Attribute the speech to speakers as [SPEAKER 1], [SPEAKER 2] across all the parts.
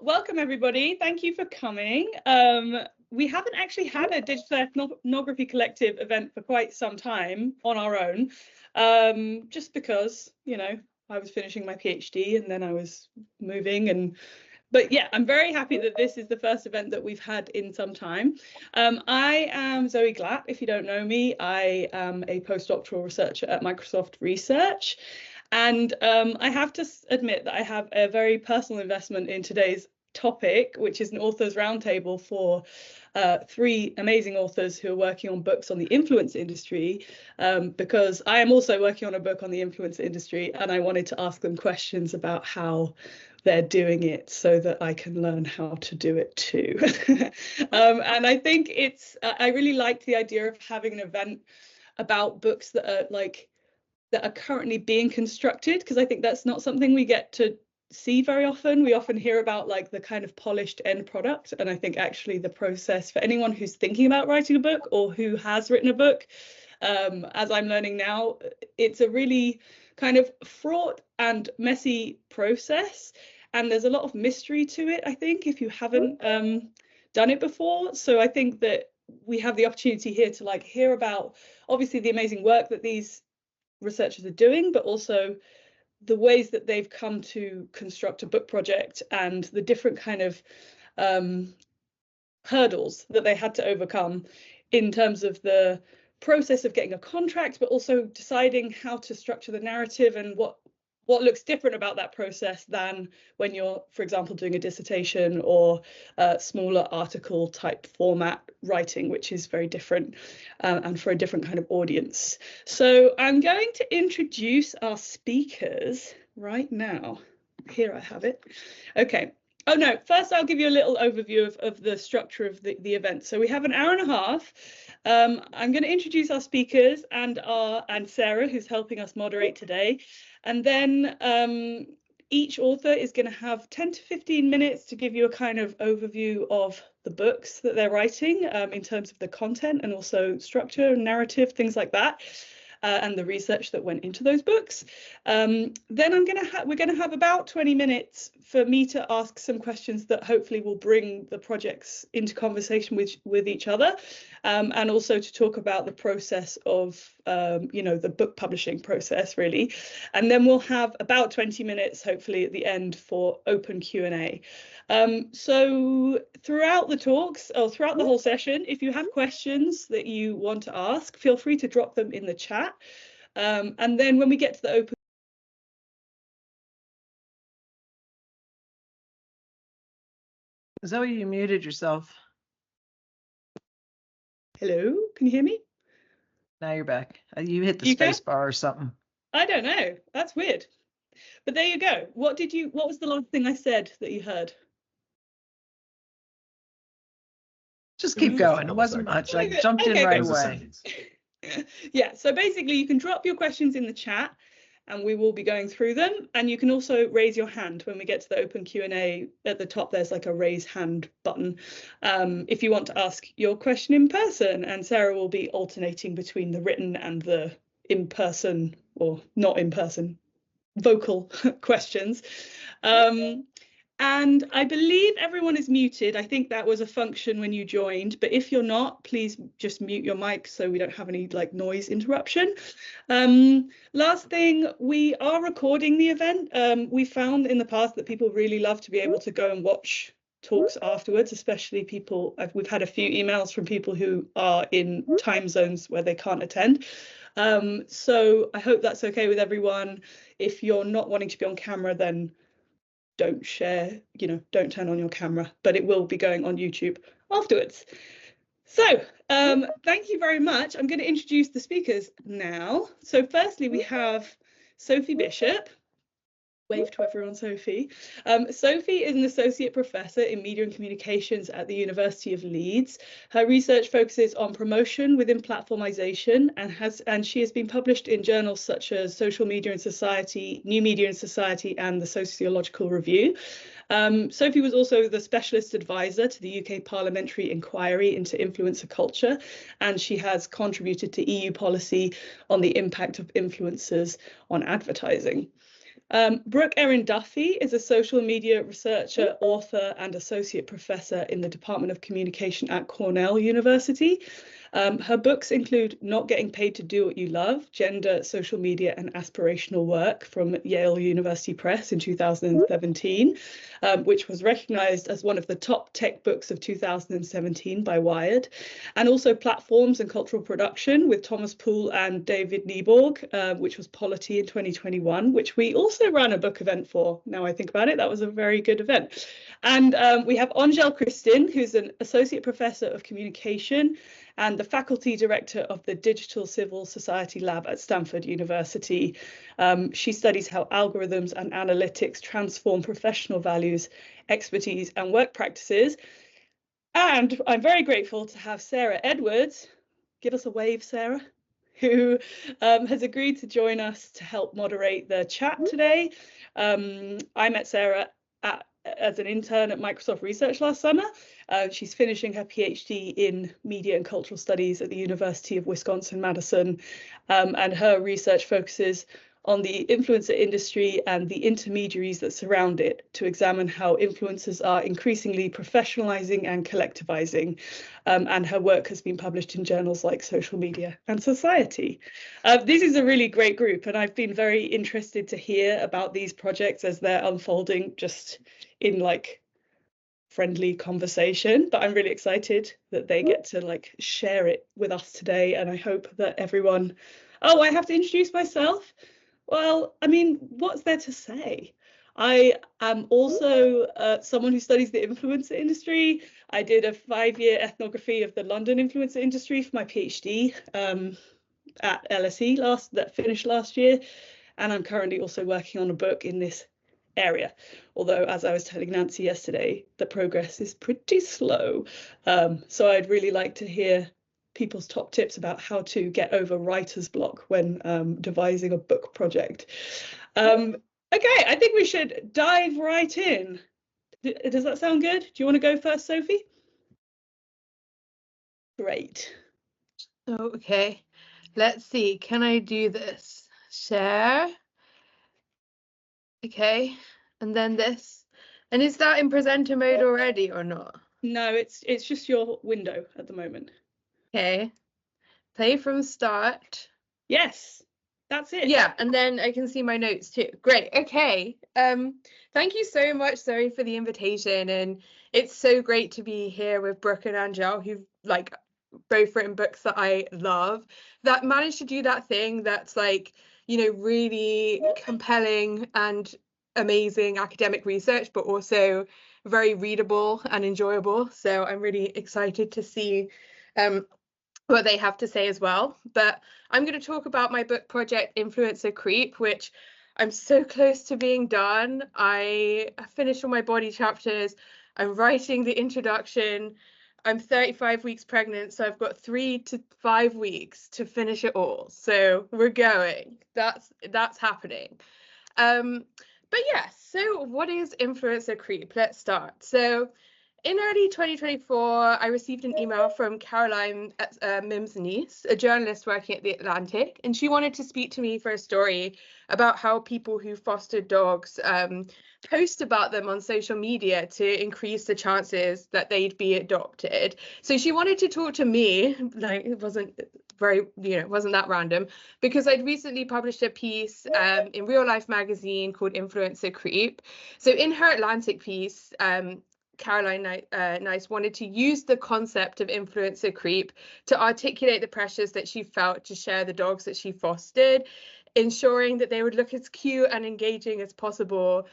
[SPEAKER 1] Welcome everybody. Thank you for coming. We haven't actually had a Digital Ethnography Collective event for quite some time on our own, just because, you know, I was finishing my PhD and then I was moving but yeah, I'm very happy that this is the first event that we've had in some time. I am Zoe Glatt. If you don't know me, I am a postdoctoral researcher at Microsoft Research. And I have to admit that I have a very personal investment in today's topic, which is an authors roundtable for three amazing authors who are working on books on the influence industry, because I am also working on a book on the influence industry, and I wanted to ask them questions about how they're doing it so that I can learn how to do it too. And I think I really liked the idea of having an event about books that are currently being constructed, because I think that's not something we get to see very often. We often hear about like the kind of polished end product, and I think actually the process for anyone who's thinking about writing a book or who has written a book, as I'm learning now, it's a really kind of fraught and messy process, and there's a lot of mystery to it, I think, if you haven't done it before. So I think that we have the opportunity here to like hear about obviously the amazing work that these researchers are doing, but also the ways that they've come to construct a book project and the different kind of hurdles that they had to overcome in terms of the process of getting a contract, but also deciding how to structure the narrative and what looks different about that process than when you're, for example, doing a dissertation or smaller article type format writing, which is very different and for a different kind of audience. So I'm going to introduce our speakers right now. Here I have it. Okay. Oh no, first I'll give you a little overview of the structure of the event. So we have an hour and a half. I'm going to introduce our speakers and Sarah, who's helping us moderate today. And then each author is going to have 10 to 15 minutes to give you a kind of overview of the books that they're writing in terms of the content and also structure, narrative, things like that. And the research that went into those books. Then we're going to have about 20 minutes for me to ask some questions that hopefully will bring the projects into conversation with each other, and also to talk about the process of the book publishing process, really. And then we'll have about 20 minutes hopefully at the end for open Q&A. So throughout the talks, or throughout the whole session, if you have questions that you want to ask, feel free to drop them in the chat. And then when we get to the open...
[SPEAKER 2] Zoe, you muted yourself.
[SPEAKER 1] Hello, can you hear me?
[SPEAKER 2] Now you're back. You hit the space bar or something.
[SPEAKER 1] I don't know. That's weird. But there you go. What was the last thing I said that you heard?
[SPEAKER 2] Just keep going. It wasn't much. I jumped in right away.
[SPEAKER 1] Yeah, so basically you can drop your questions in the chat and we will be going through them, and you can also raise your hand when we get to the open Q&A. At the top there's like a raise hand button if you want to ask your question in person, and Sarah will be alternating between the written and the in-person or not in-person vocal questions. And I believe everyone is muted. I think that was a function when you joined, but if you're not, please just mute your mic so we don't have any like noise interruption. Last thing, we are recording the event. We found in the past that people really love to be able to go and watch talks afterwards, especially people, we've had a few emails from people who are in time zones where they can't attend. So I hope that's okay with everyone. If you're not wanting to be on camera, then don't share, don't turn on your camera, but it will be going on YouTube afterwards. So thank you very much. I'm going to introduce the speakers now. So firstly, we have Sophie Bishop. Wave to everyone, Sophie. Sophie is an associate professor in media and communications at the University of Leeds. Her research focuses on promotion within platformization, and she has been published in journals such as Social Media and Society, New Media and Society, and the Sociological Review. Sophie was also the specialist advisor to the UK Parliamentary Inquiry into influencer culture, and she has contributed to EU policy on the impact of influencers on advertising. Brooke Erin Duffy is a social media researcher, author, and associate professor in the Department of Communication at Cornell University. Her books include Not Getting Paid to Do What You Love, Gender, Social Media and Aspirational Work from Yale University Press in 2017, which was recognised as one of the top tech books of 2017 by Wired, and also Platforms and Cultural Production with Thomas Poole and David Nieborg, which was Polity in 2021, which we also ran a book event for. Now I think about it, that was a very good event. And we have Angèle Christin, who's an Associate Professor of Communication and the Faculty Director of the Digital Civil Society Lab at Stanford University. She studies how algorithms and analytics transform professional values, expertise, and work practices. And I'm very grateful to have Sarah Edwards, give us a wave, Sarah, who has agreed to join us to help moderate the chat today. I met Sarah as an intern at Microsoft Research last summer. She's finishing her PhD in Media and Cultural Studies at the University of Wisconsin-Madison, and her research focuses on the influencer industry and the intermediaries that surround it to examine how influencers are increasingly professionalizing and collectivizing. And her work has been published in journals like Social Media and Society. This is a really great group, and I've been very interested to hear about these projects as they're unfolding just in like friendly conversation, but I'm really excited that they get to like share it with us today, and I hope that everyone... Oh, I have to introduce myself. Well, I mean, what's there to say? I am also someone who studies the influencer industry. I did a 5-year ethnography of the London influencer industry for my PhD at LSE that finished last year, and I'm currently also working on a book in this area, although as I was telling Nancy yesterday, the progress is pretty slow. So I'd really like to hear people's top tips about how to get over writer's block when devising a book project. Okay, I think we should dive right in. Does that sound good? Do you want to go first, Sophie? Great.
[SPEAKER 2] Okay, let's see. Can I do this? Share. Okay, and then this. And is that in presenter mode already or not?
[SPEAKER 1] No, it's just your window at the moment.
[SPEAKER 2] Okay, play from start.
[SPEAKER 1] Yes, that's it.
[SPEAKER 2] Yeah, and then I can see my notes too. Great. Okay. Thank you so much, Zoe, for the invitation, and it's so great to be here with Brooke and Angèle, who've like both written books that I love, that managed to do that thing that's like, you know, really compelling and amazing academic research, but also very readable and enjoyable. So I'm really excited to see what they have to say as well. But I'm going to talk about my book project Influencer Creep, which I'm so close to being done. I finished all my body chapters. I'm writing the introduction. I'm 35 weeks pregnant, so I've got 3 to 5 weeks to finish it all. So we're going. That's happening. But yes, so what is Influencer Creep? Let's start. So in early 2024, I received an email from Caroline Mims's, a journalist working at The Atlantic, and she wanted to speak to me for a story about how people who foster dogs post about them on social media to increase the chances that they'd be adopted. So she wanted to talk to me, like it wasn't very, it wasn't that random, because I'd recently published a piece in Real Life magazine called Influencer Creep. So in her Atlantic piece, Caroline Nice wanted to use the concept of influencer creep to articulate the pressures that she felt to share the dogs that she fostered, ensuring that they would look as cute and engaging as possible.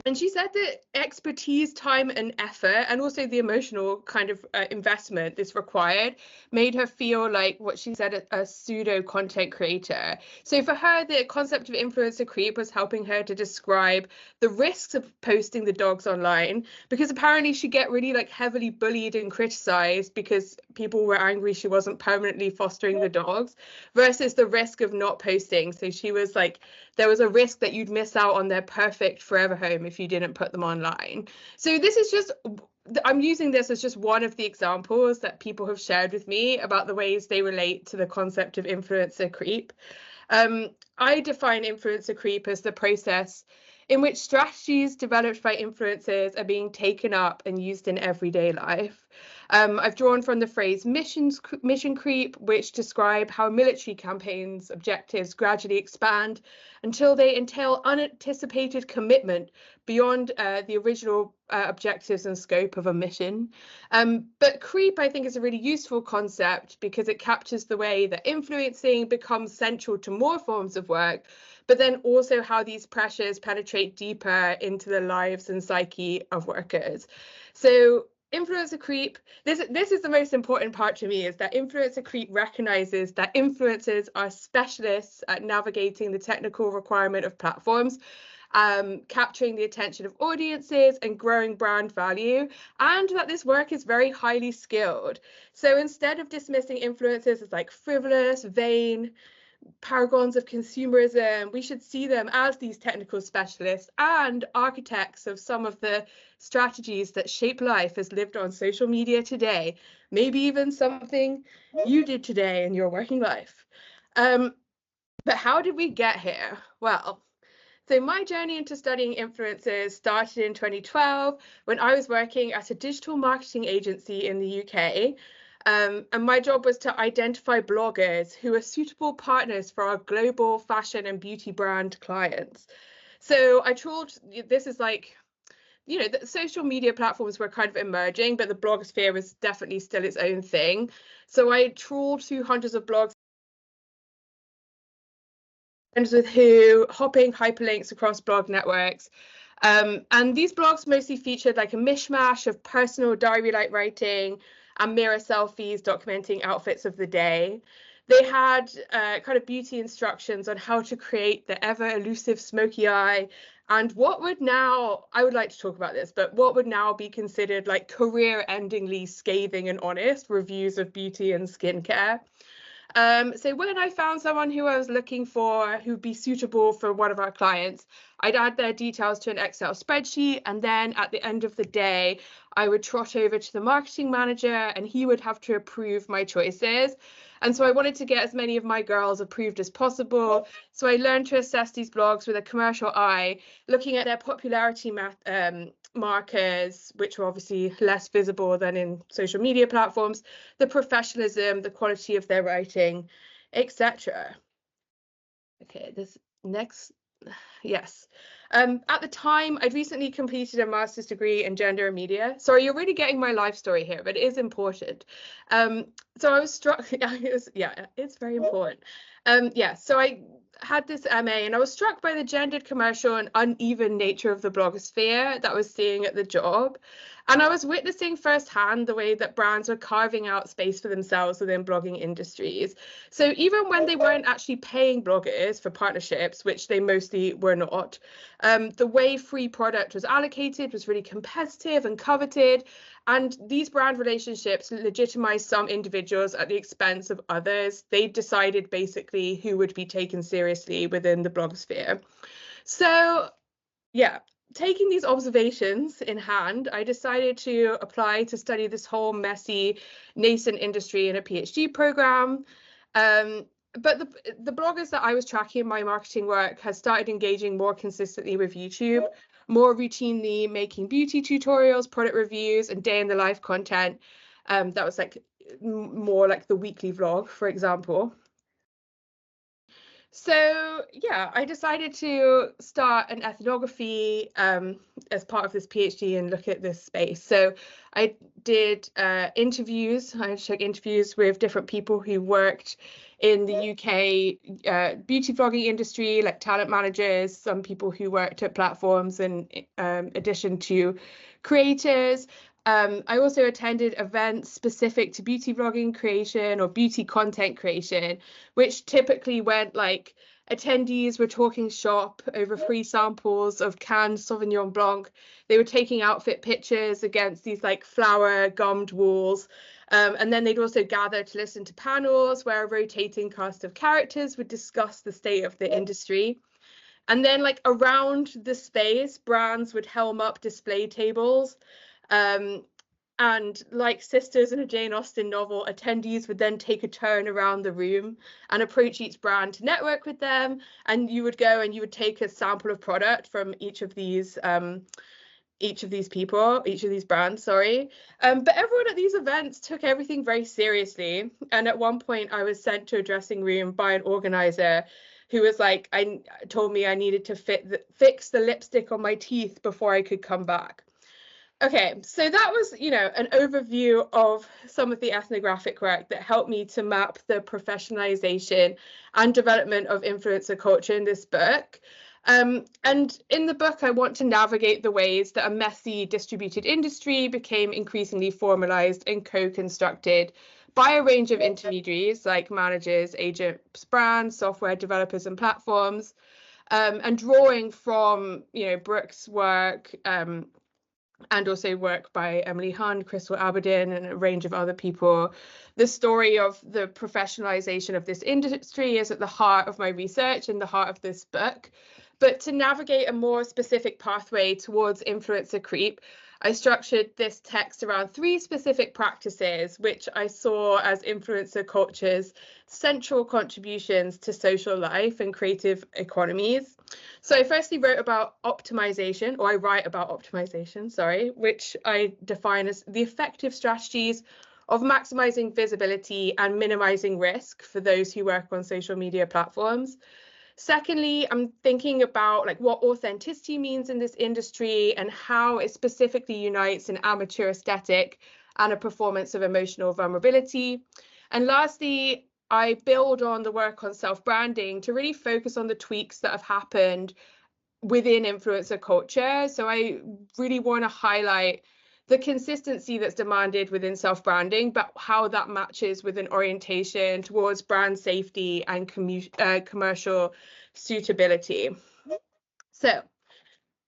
[SPEAKER 2] And she said that expertise, time and effort, and also the emotional kind of investment this required, made her feel like what she said, a pseudo content creator. So for her, the concept of influencer creep was helping her to describe the risks of posting the dogs online, because apparently she get really like heavily bullied and criticized because people were angry she wasn't permanently fostering the dogs, versus the risk of not posting. So she was like, there was a risk that you'd miss out on their perfect forever home if you didn't put them online. So this is just, I'm using this as just one of the examples that people have shared with me about the ways they relate to the concept of influencer creep. I define influencer creep as the process in which strategies developed by influencers are being taken up and used in everyday life. I've drawn from the phrase mission creep, which describe how military campaigns' objectives gradually expand until they entail unanticipated commitment beyond the original objectives and scope of a mission. But creep, I think, is a really useful concept because it captures the way that influencing becomes central to more forms of work, but then also how these pressures penetrate deeper into the lives and psyche of workers. So influencer creep, this is the most important part to me, is that influencer creep recognizes that influencers are specialists at navigating the technical requirement of platforms, capturing the attention of audiences and growing brand value, and that this work is very highly skilled. So instead of dismissing influencers as like frivolous, vain, paragons of consumerism, we should see them as these technical specialists and architects of some of the strategies that shape life as lived on social media today, maybe even something you did today in your working life. But how did we get here? Well, so my journey into studying influencers started in 2012 when I was working at a digital marketing agency in the UK. And my job was to identify bloggers who are suitable partners for our global fashion and beauty brand clients. So I trawled, this is like, you know, the social media platforms were kind of emerging, but the blogosphere was definitely still its own thing. So I trawled through hundreds of blogs with who, hopping hyperlinks across blog networks. And these blogs mostly featured like a mishmash of personal diary-like writing and mirror selfies documenting outfits of the day. They had kind of beauty instructions on how to create the ever elusive smoky eye and what would now, I would like to talk about this, but what would now be considered like career-endingly scathing and honest reviews of beauty and skincare. So when I found someone who I was looking for who'd be suitable for one of our clients, I'd add their details to an Excel spreadsheet, and then at the end of the day, I would trot over to the marketing manager and he would have to approve my choices. And so I wanted to get as many of my girls approved as possible. So I learned to assess these blogs with a commercial eye, looking at their popularity markers, which were obviously less visible than in social media platforms, the professionalism, the quality of their writing, etc. Okay, this next, yes. At the time, I'd recently completed a master's degree in gender and media. Sorry, you're really getting my life story here, but it is important. So I was struck, yeah, it's very important. Yeah, so I had this MA and I was struck by the gendered, commercial and uneven nature of the blogosphere that I was seeing at the job. And I was witnessing firsthand the way that brands were carving out space for themselves within blogging industries. So even when they weren't actually paying bloggers for partnerships, which they mostly were not, the way free product was allocated was really competitive and coveted. And these brand relationships legitimized some individuals at the expense of others. They decided basically who would be taken seriously within the blogosphere. So, yeah, taking these observations in hand, I decided to apply to study this whole messy, nascent industry in a PhD program. But the bloggers that I was tracking in my marketing work had started engaging more consistently with YouTube, more routinely making beauty tutorials, product reviews, and day in the life content. That was like more like the weekly vlog, for example. So yeah, I decided to start an ethnography as part of this PhD and look at this space. So I did interviews. I took interviews with different people who worked in the UK beauty vlogging industry, like talent managers, some people who worked at platforms in addition to creators. I also attended events specific to beauty vlogging creation or beauty content creation, which typically went like attendees were talking shop over free samples of canned Sauvignon Blanc. They were taking outfit pictures against these like flower gummed walls. And then they'd also gather to listen to panels where a rotating cast of characters would discuss the state of the industry. And then like around the space, brands would helm up display tables. And like sisters in a Jane Austen novel, attendees would then take a turn around the room and approach each brand to network with them. And you would go and you would take a sample of product from each of these brands, sorry. But everyone at these events took everything very seriously. And at one point I was sent to a dressing room by an organizer who was like, told me I needed to fix the lipstick on my teeth before I could come back. Okay, so that was, you know, an overview of some of the ethnographic work that helped me to map the professionalization and development of influencer culture in this book. And in the book, I want to navigate the ways that a messy distributed industry became increasingly formalized and co-constructed by a range of intermediaries like managers, agents, brands, software developers, and platforms. And drawing from, you know, Brooke's work, and also work by Emily Hunt, Crystal Aberdeen, and a range of other people. The story of the professionalization of this industry is at the heart of my research and the heart of this book. But to navigate a more specific pathway towards influencer creep, I structured this text around 3 specific practices, which I saw as influencer culture's central contributions to social life and creative economies. So I firstly write about optimization, which I define as the effective strategies of maximizing visibility and minimizing risk for those who work on social media platforms. Secondly, I'm thinking about like what authenticity means in this industry and how it specifically unites an amateur aesthetic and a performance of emotional vulnerability. And lastly, I build on the work on self-branding to really focus on the tweaks that have happened within influencer culture. So I really want to highlight the consistency that's demanded within self-branding, but how that matches with an orientation towards brand safety and commercial suitability. So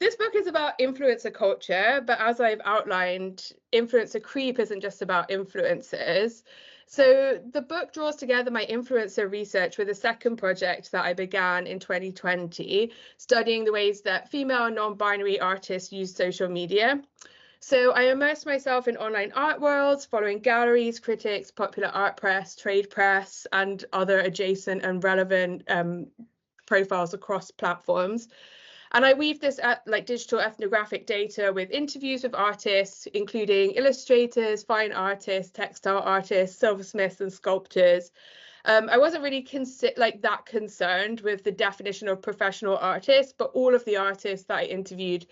[SPEAKER 2] this book is about influencer culture, but as I've outlined, influencer creep isn't just about influencers. So the book draws together my influencer research with a second project that I began in 2020, studying the ways that female non-binary artists use social media. So I immersed myself in online art worlds, following galleries, critics, popular art press, trade press, and other adjacent and relevant profiles across platforms. And I weave this like digital ethnographic data with interviews with artists, including illustrators, fine artists, textile artists, silversmiths, and sculptors. I wasn't really that concerned with the definition of professional artist, but all of the artists that I interviewed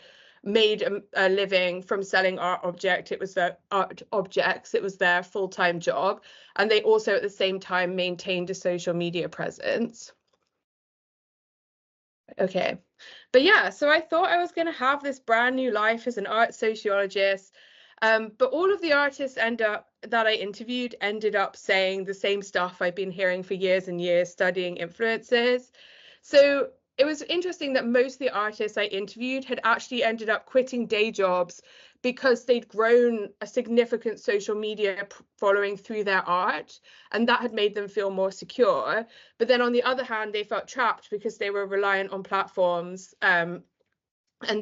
[SPEAKER 2] made a living from selling art objects. It was their full-time job, and they also at the same time maintained a social media presence. Okay, but yeah, so I thought I was going to have this brand new life as an art sociologist, but all of the artists that I interviewed ended up saying the same stuff I've been hearing for years and years studying influencers. So it was interesting that most of the artists I interviewed had actually ended up quitting day jobs because they'd grown a significant social media following through their art, and that had made them feel more secure. But then on the other hand, they felt trapped because they were reliant on platforms, and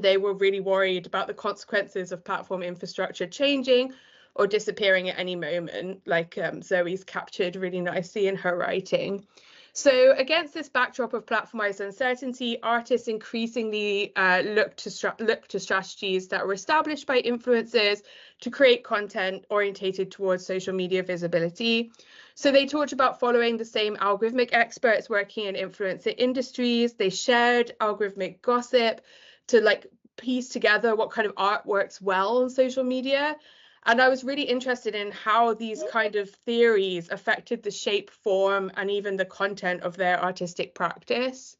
[SPEAKER 2] they were really worried about the consequences of platform infrastructure changing or disappearing at any moment, like Zoe's captured really nicely in her writing. So against this backdrop of platformized uncertainty, artists increasingly look to strategies that were established by influencers to create content orientated towards social media visibility. So they talked about following the same algorithmic experts working in influencer industries. They shared algorithmic gossip to like piece together what kind of art works well on social media. And I was really interested in how these kind of theories affected the shape, form, and even the content of their artistic practice.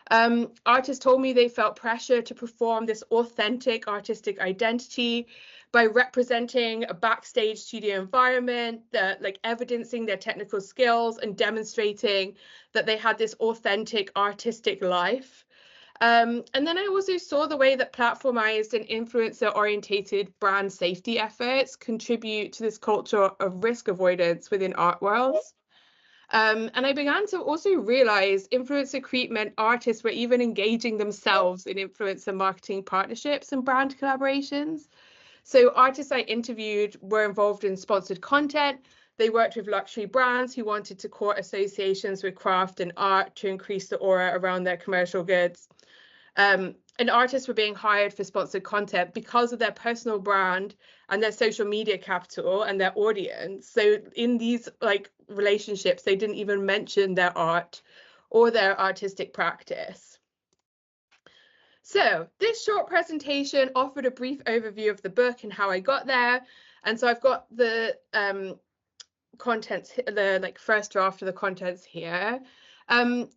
[SPEAKER 2] Artists told me they felt pressure to perform this authentic artistic identity by representing a backstage studio environment, like evidencing their technical skills and demonstrating that they had this authentic artistic life. And then I also saw the way that platformized and influencer-orientated brand safety efforts contribute to this culture of risk avoidance within art worlds. And I began to also realize influencer creep meant artists were even engaging themselves in influencer marketing partnerships and brand collaborations. So artists I interviewed were involved in sponsored content. They worked with luxury brands who wanted to court associations with craft and art to increase the aura around their commercial goods. And artists were being hired for sponsored content because of their personal brand and their social media capital and their audience. So in these like relationships, they didn't even mention their art or their artistic practice. So this short presentation offered a brief overview of the book and how I got there. And so I've got the contents, the like first draft of the contents here. So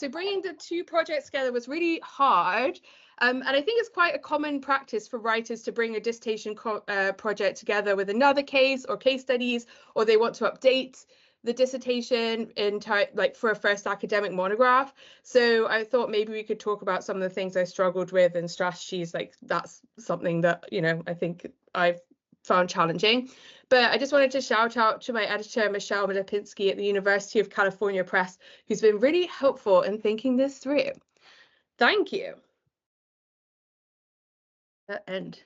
[SPEAKER 2] bringing the two projects together was really hard. And I think it's quite a common practice for writers to bring a dissertation project together with another case or case studies, or they want to update the dissertation in like for a first academic monograph. So I thought maybe we could talk about some of the things I struggled with and strategies. Like that's something that, you know, I think I've found challenging. But I just wanted to shout out to my editor, Michelle Medapinski at the University of California Press, who's been really helpful in thinking this through. Thank you. End.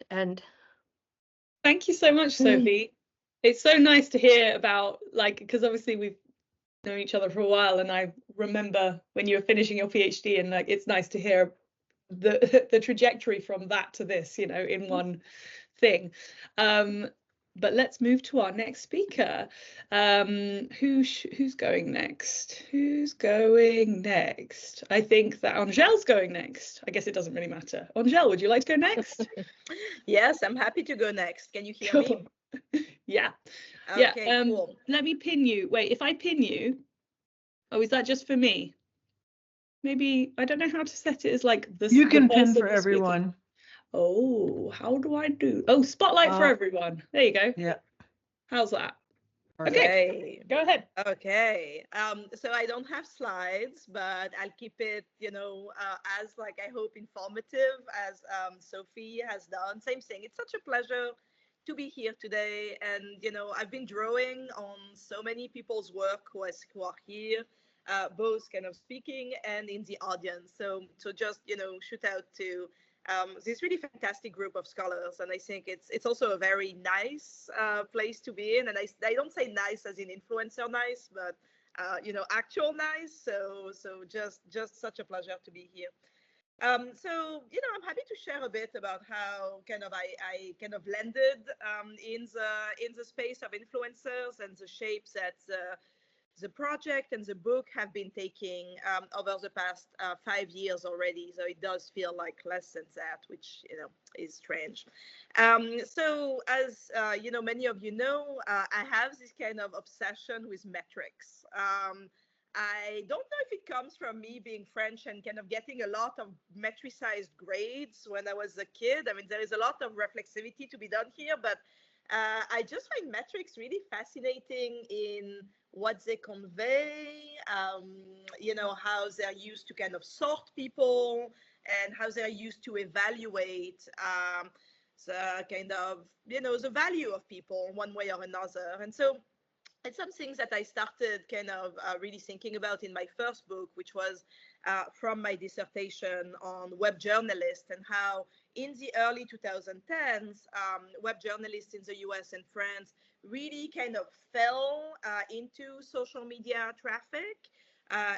[SPEAKER 1] Thank you so much, Sophie. It's so nice to hear about, like, because obviously we've known each other for a while, and I remember when you were finishing your PhD, and like it's nice to hear the trajectory from that to this, you know, in one thing. But let's move to our next speaker. Who's going next? Who's going next? I think that Angèle's going next. I guess it doesn't really matter. Angèle, would you like to go next?
[SPEAKER 3] Yes, I'm happy to go next. Can you hear me?
[SPEAKER 1] Yeah.
[SPEAKER 3] Okay,
[SPEAKER 1] yeah.
[SPEAKER 3] cool.
[SPEAKER 1] Let me pin you. Wait, if I pin you, oh, is that just for me? Maybe I don't know how to set it as like this.
[SPEAKER 4] You can pin for everyone.
[SPEAKER 1] Oh, how do I do? Oh, spotlight for everyone. There you go.
[SPEAKER 4] Yeah.
[SPEAKER 1] How's that?
[SPEAKER 3] Okay.
[SPEAKER 1] Go ahead.
[SPEAKER 3] Okay. So I don't have slides, but I'll keep it, you know, as like I hope informative as Sophie has done. Same thing. It's such a pleasure to be here today, and you know, I've been drawing on so many people's work who are here, both kind of speaking and in the audience. So just, you know, shoot out to this really fantastic group of scholars, and I think it's also a very nice place to be in. And I don't say nice as in influencer nice, but you know, actual nice. So just such a pleasure to be here. So you know, I'm happy to share a bit about how kind of I kind of landed in the space of influencers and the shapes that the project and the book have been taking over the past 5 years already. So it does feel like less than that, which, you know, is strange. So as, you know, many of you know, I have this kind of obsession with metrics. I don't know if it comes from me being French and kind of getting a lot of metricized grades when I was a kid. I mean, there is a lot of reflexivity to be done here, but I just find metrics really fascinating in what they convey, you know, how they're used to kind of sort people and how they're used to evaluate the kind of, you know, the value of people one way or another. And so it's some things that I started kind of really thinking about in my first book, which was from my dissertation on web journalists, and how in the early 2010s, web journalists in the US and France really kind of fell into social media traffic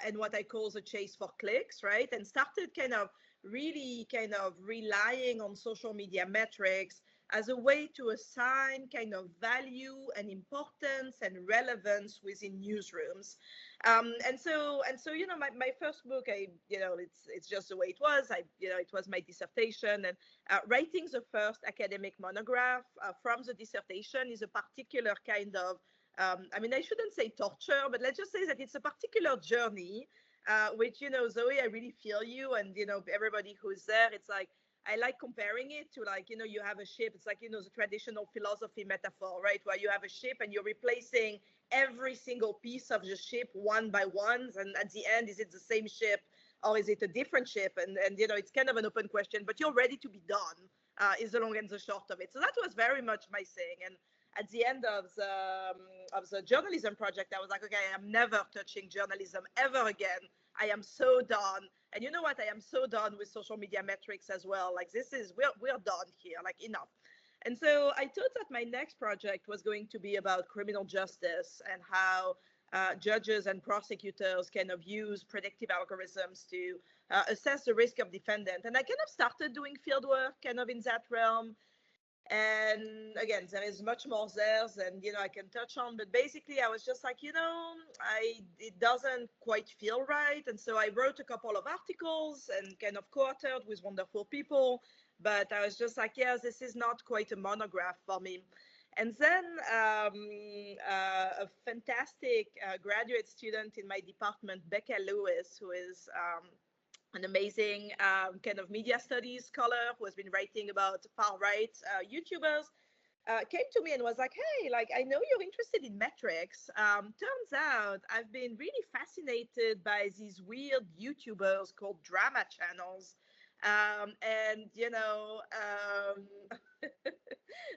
[SPEAKER 3] and what I call the chase for clicks, right? And started kind of really kind of relying on social media metrics as a way to assign kind of value and importance and relevance within newsrooms. And so, you know, my first book, you know, it's just the way it was. You know, it was my dissertation, and writing the first academic monograph from the dissertation is a particular kind of, I mean, I shouldn't say torture, but let's just say that it's a particular journey, which, you know, Zoe, I really feel you, and, you know, everybody who's there, it's like, I like comparing it to, like, you know, you have a ship. It's like, you know, the traditional philosophy metaphor, right? Where you have a ship and you're replacing every single piece of the ship one by one. And at the end, is it the same ship or is it a different ship? And you know, it's kind of an open question, but you're ready to be done is the long and the short of it. So that was very much my thing. And at the end of the journalism project, I was like, okay, I'm never touching journalism ever again. I am so done. And you know what? I am so done with social media metrics as well. Like this is, we're done here, like enough. And so I thought that my next project was going to be about criminal justice and how judges and prosecutors kind of use predictive algorithms to assess the risk of defendant. And I kind of started doing field work kind of in that realm. And again, there is much more there than, I can touch on, but basically I was just like, it doesn't quite feel right. And so I wrote a couple of articles and kind of co-authored with wonderful people, but I was just like, yes, this is not quite a monograph for me. And then a fantastic graduate student in my department, Becca Lewis, who is an amazing kind of media studies scholar who has been writing about far-right YouTubers, came to me and was like, hey, like, I know you're interested in metrics. Turns out I've been really fascinated by these weird YouTubers called drama channels. And,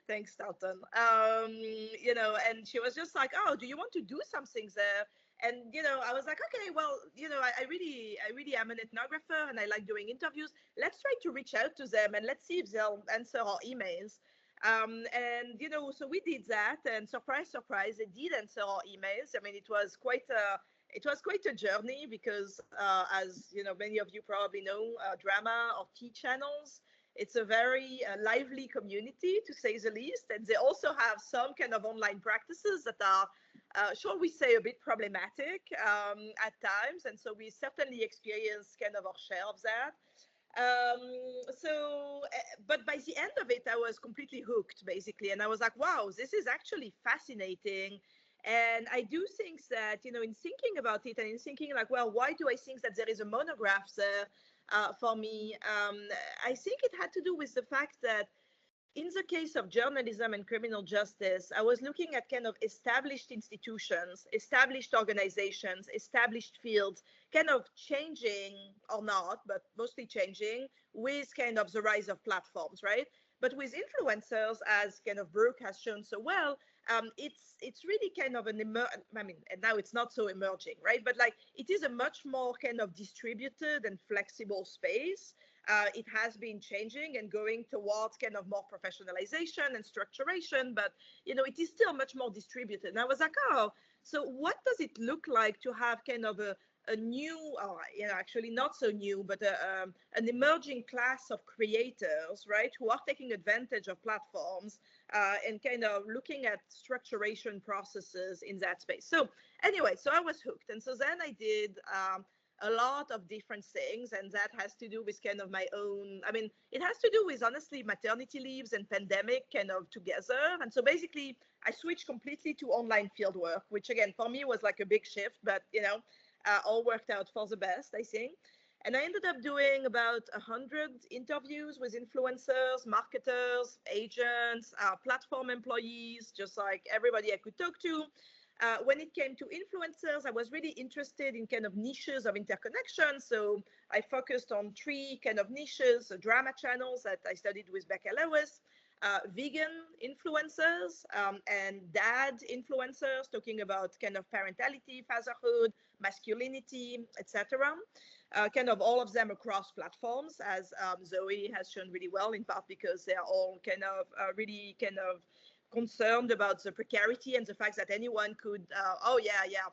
[SPEAKER 3] thanks, Dalton. And she was just like, oh, do you want to do something there? And, I was like, okay, well, I really am an ethnographer and I like doing interviews. Let's try to reach out to them and let's see if they'll answer our emails. So we did that, and surprise, surprise, they did answer our emails. I mean, it was quite a journey because, as many of you probably know, drama or T channels, it's a very lively community, to say the least. And they also have some kind of online practices that are, shall we say, a bit problematic at times. And so we certainly experienced kind of our share of that. But by the end of it, I was completely hooked, basically. And I was like, wow, this is actually fascinating. And I do think that, in thinking about it and in thinking like, well, why do I think that there is a monograph there for me? I think it had to do with the fact that in the case of journalism and criminal justice, I was looking at kind of established institutions, established organizations, established fields, kind of changing or not, but mostly changing with kind of the rise of platforms, right? But with influencers, as kind of Brooke has shown so well, it's really kind of and now it's not so emerging, right? But like it is a much more kind of distributed and flexible space. It has been changing and going towards kind of more professionalization and structuration, but it is still much more distributed. And I was like, oh, so what does it look like to have kind of a new, actually not so new, but an emerging class of creators, right, who are taking advantage of platforms and kind of looking at structuration processes in that space. So anyway, so I was hooked. And so then I did a lot of different things, and that has to do with kind of my own, it has to do with honestly maternity leaves and pandemic kind of together. And so basically I switched completely to online field work, which again for me was like a big shift, but all worked out for the best, I think. And I ended up doing about 100 interviews with influencers, marketers, agents, platform employees, just like everybody I could talk to. When it came to influencers, I was really interested in kind of niches of interconnection. So I focused on 3 kind of niches, drama channels that I studied with Becca Lewis, vegan influencers, and dad influencers, talking about kind of parentality, fatherhood, masculinity, etc. Kind of all of them across platforms, as Zoe has shown really well, in part because they are all kind of really kind of concerned about the precarity and the fact that anyone could,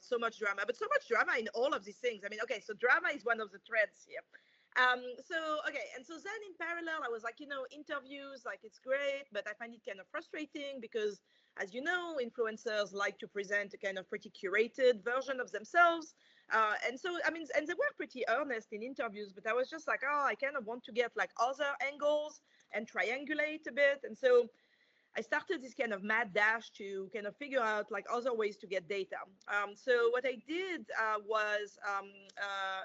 [SPEAKER 3] so much drama, but so much drama in all of these things. Okay, so drama is one of the threads here. And so then in parallel, I was like, interviews, like it's great, but I find it kind of frustrating because, as you know, influencers like to present a kind of pretty curated version of themselves. And they were pretty earnest in interviews, but I was just like, oh, I kind of want to get like other angles and triangulate a bit. And so I started this kind of mad dash to kind of figure out like other ways to get data. So what I did was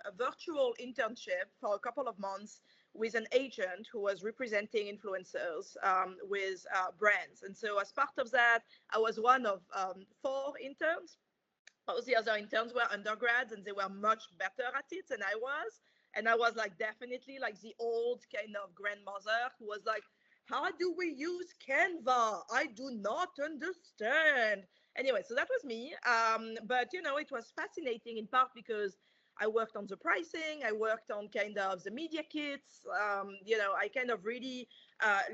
[SPEAKER 3] a virtual internship for a couple of months with an agent who was representing influencers with brands. And so as part of that, I was one of 4 interns. All the other interns were undergrads and they were much better at it than I was. And I was like definitely like the old kind of grandmother who was like, how do we use Canva? I do not understand. Anyway, so that was me. But, it was fascinating in part because I worked on the pricing. I worked on kind of the media kits. You know, I kind of really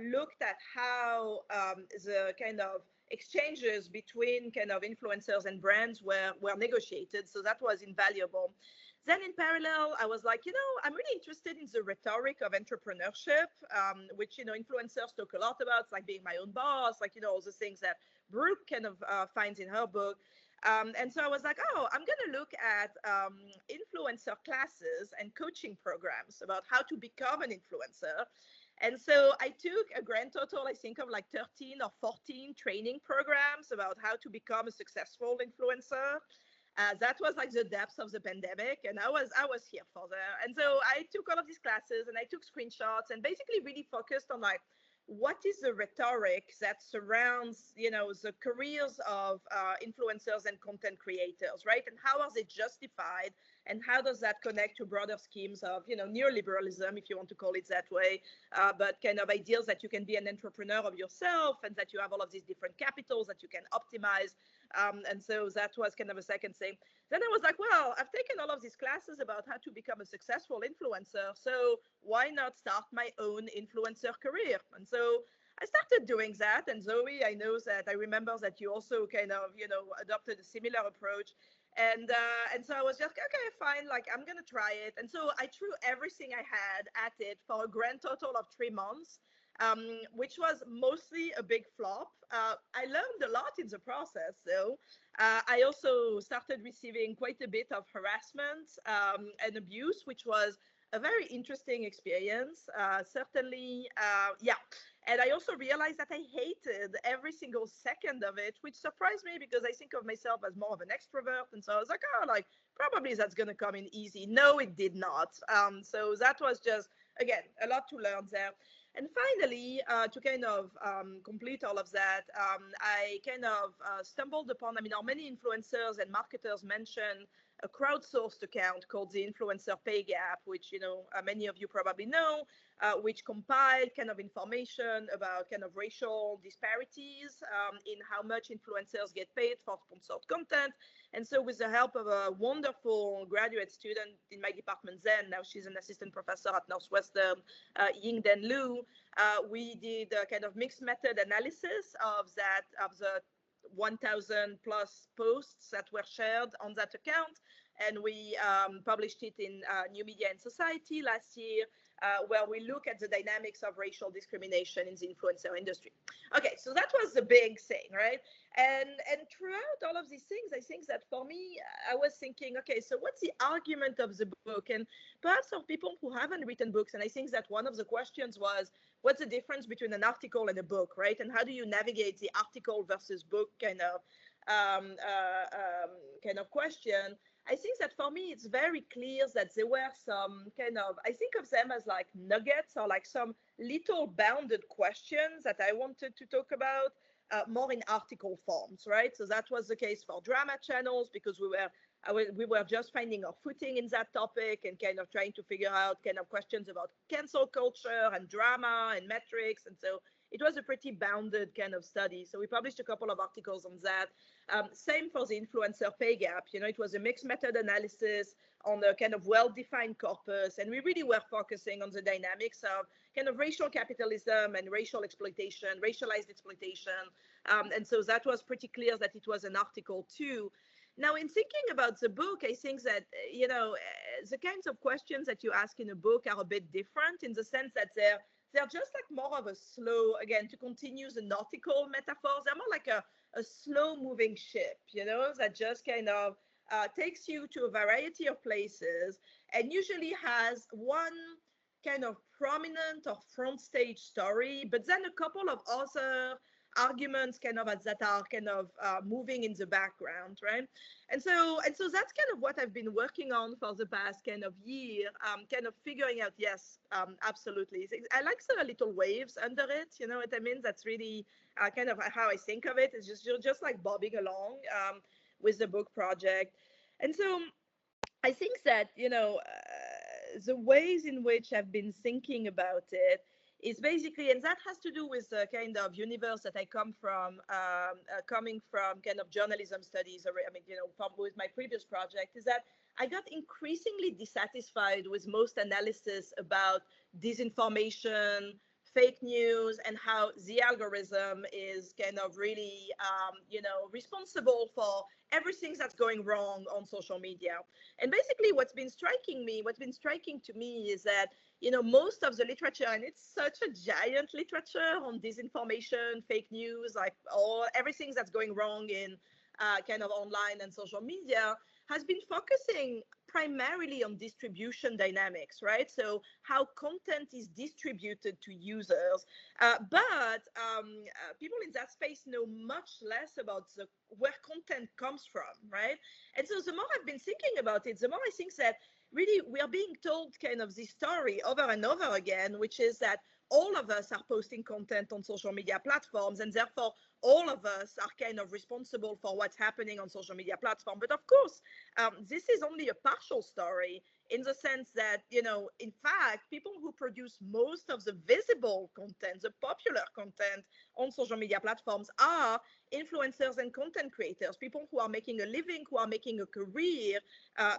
[SPEAKER 3] looked at how the kind of exchanges between kind of influencers and brands were negotiated. So that was invaluable. Then in parallel, I was like, you know, I'm really interested in the rhetoric of entrepreneurship, which, you know, influencers talk a lot about. It's like being my own boss, like, you know, all the things that Brooke kind of finds in her book. And so I was like, oh, I'm going to look at influencer classes and coaching programs about how to become an influencer. And so I took a grand total, I think, of like 13 or 14 training programs about how to become a successful influencer. That was like the depths of the pandemic, and I was here for that. And so I took all of these classes and I took screenshots and basically really focused on like, what is the rhetoric that surrounds, you know, the careers of influencers and content creators, right? And how are they justified? And how does that connect to broader schemes of, you know, neoliberalism, if you want to call it that way, but kind of ideas that you can be an entrepreneur of yourself and that you have all of these different capitals that you can optimize. And so that was kind of a second thing. Then I was like, well, I've taken all of these classes about how to become a successful influencer. So why not start my own influencer career? And so I started doing that. And Zoe, I remember that you also kind of, you know, adopted a similar approach. And so I was just, okay, fine, like I'm going to try it. And so I threw everything I had at it for a grand total of 3 months. Which was mostly a big flop. I learned a lot in the process, though. I also started receiving quite a bit of harassment and abuse, which was a very interesting experience. Certainly, yeah. And I also realized that I hated every single second of it, which surprised me because I think of myself as more of an extrovert. And so I was like, oh, like probably that's going to come in easy. No, it did not. So that was just, again, a lot to learn there. And finally, to kind of complete all of that, I kind of stumbled upon, I mean, how many influencers and marketers mention a crowdsourced account called the Influencer Pay Gap, which, you know, many of you probably know, which compiled kind of information about kind of racial disparities in how much influencers get paid for sponsored content. And so with the help of a wonderful graduate student in my department then, now she's an assistant professor at Northwestern, Yingden Liu, we did a kind of mixed method analysis of the 1,000 plus posts that were shared on that account. And we published it in New Media and Society last year, where we look at the dynamics of racial discrimination in the influencer industry. Okay, so that was the big thing, right? And throughout all of these things, I think that for me, I was thinking, okay, so what's the argument of the book? And perhaps for people who haven't written books, and I think that one of the questions was, what's the difference between an article and a book, right? And how do you navigate the article versus book kind of question? I think that for me, it's very clear that there were some kind of, I think of them as like nuggets or like some little bounded questions that I wanted to talk about more in article forms, right? So that was the case for drama channels because we were just finding our footing in that topic and kind of trying to figure out kind of questions about cancel culture and drama and metrics. And so it was a pretty bounded kind of study. So we published a couple of articles on that. Same for the influencer pay gap. You know, it was a mixed method analysis on a kind of well-defined corpus. And we really were focusing on the dynamics of kind of racial capitalism and racial exploitation, racialized exploitation. And so that was pretty clear that it was an article too. Now, in thinking about the book, I think that, you know, the kinds of questions that you ask in a book are a bit different in the sense that they're just like more of a slow, again, to continue the nautical metaphors, they're more like a slow moving ship, you know, that just kind of takes you to a variety of places and usually has one kind of prominent or front stage story, but then a couple of other arguments kind of that are kind of moving in the background, right? And so that's kind of what I've been working on for the past kind of year, kind of figuring out, yes, absolutely. I like the little waves under it, you know what I mean? That's really kind of how I think of it. It's just, you're just like bobbing along with the book project. And so I think that, you know, the ways in which I've been thinking about it is basically, and that has to do with the kind of universe that I come from, coming from kind of journalism studies, or I mean, you know, with my previous project, is that I got increasingly dissatisfied with most analysis about disinformation, fake news, and how the algorithm is kind of really, responsible for everything that's going wrong on social media. And basically, what's been striking to me is that, most of the literature, and it's such a giant literature on disinformation, fake news, like everything that's going wrong in kind of online and social media, has been focusing primarily on distribution dynamics, right? So how content is distributed to users. But people in that space know much less about where content comes from, right? And so the more I've been thinking about it, the more I think that really we are being told kind of this story over and over again, which is that all of us are posting content on social media platforms, and therefore all of us are kind of responsible for what's happening on social media platform. But of course, this is only a partial story, in the sense that, in fact, people who produce most of the visible content, the popular content on social media platforms, are influencers and content creators, people who are making a living, who are making a career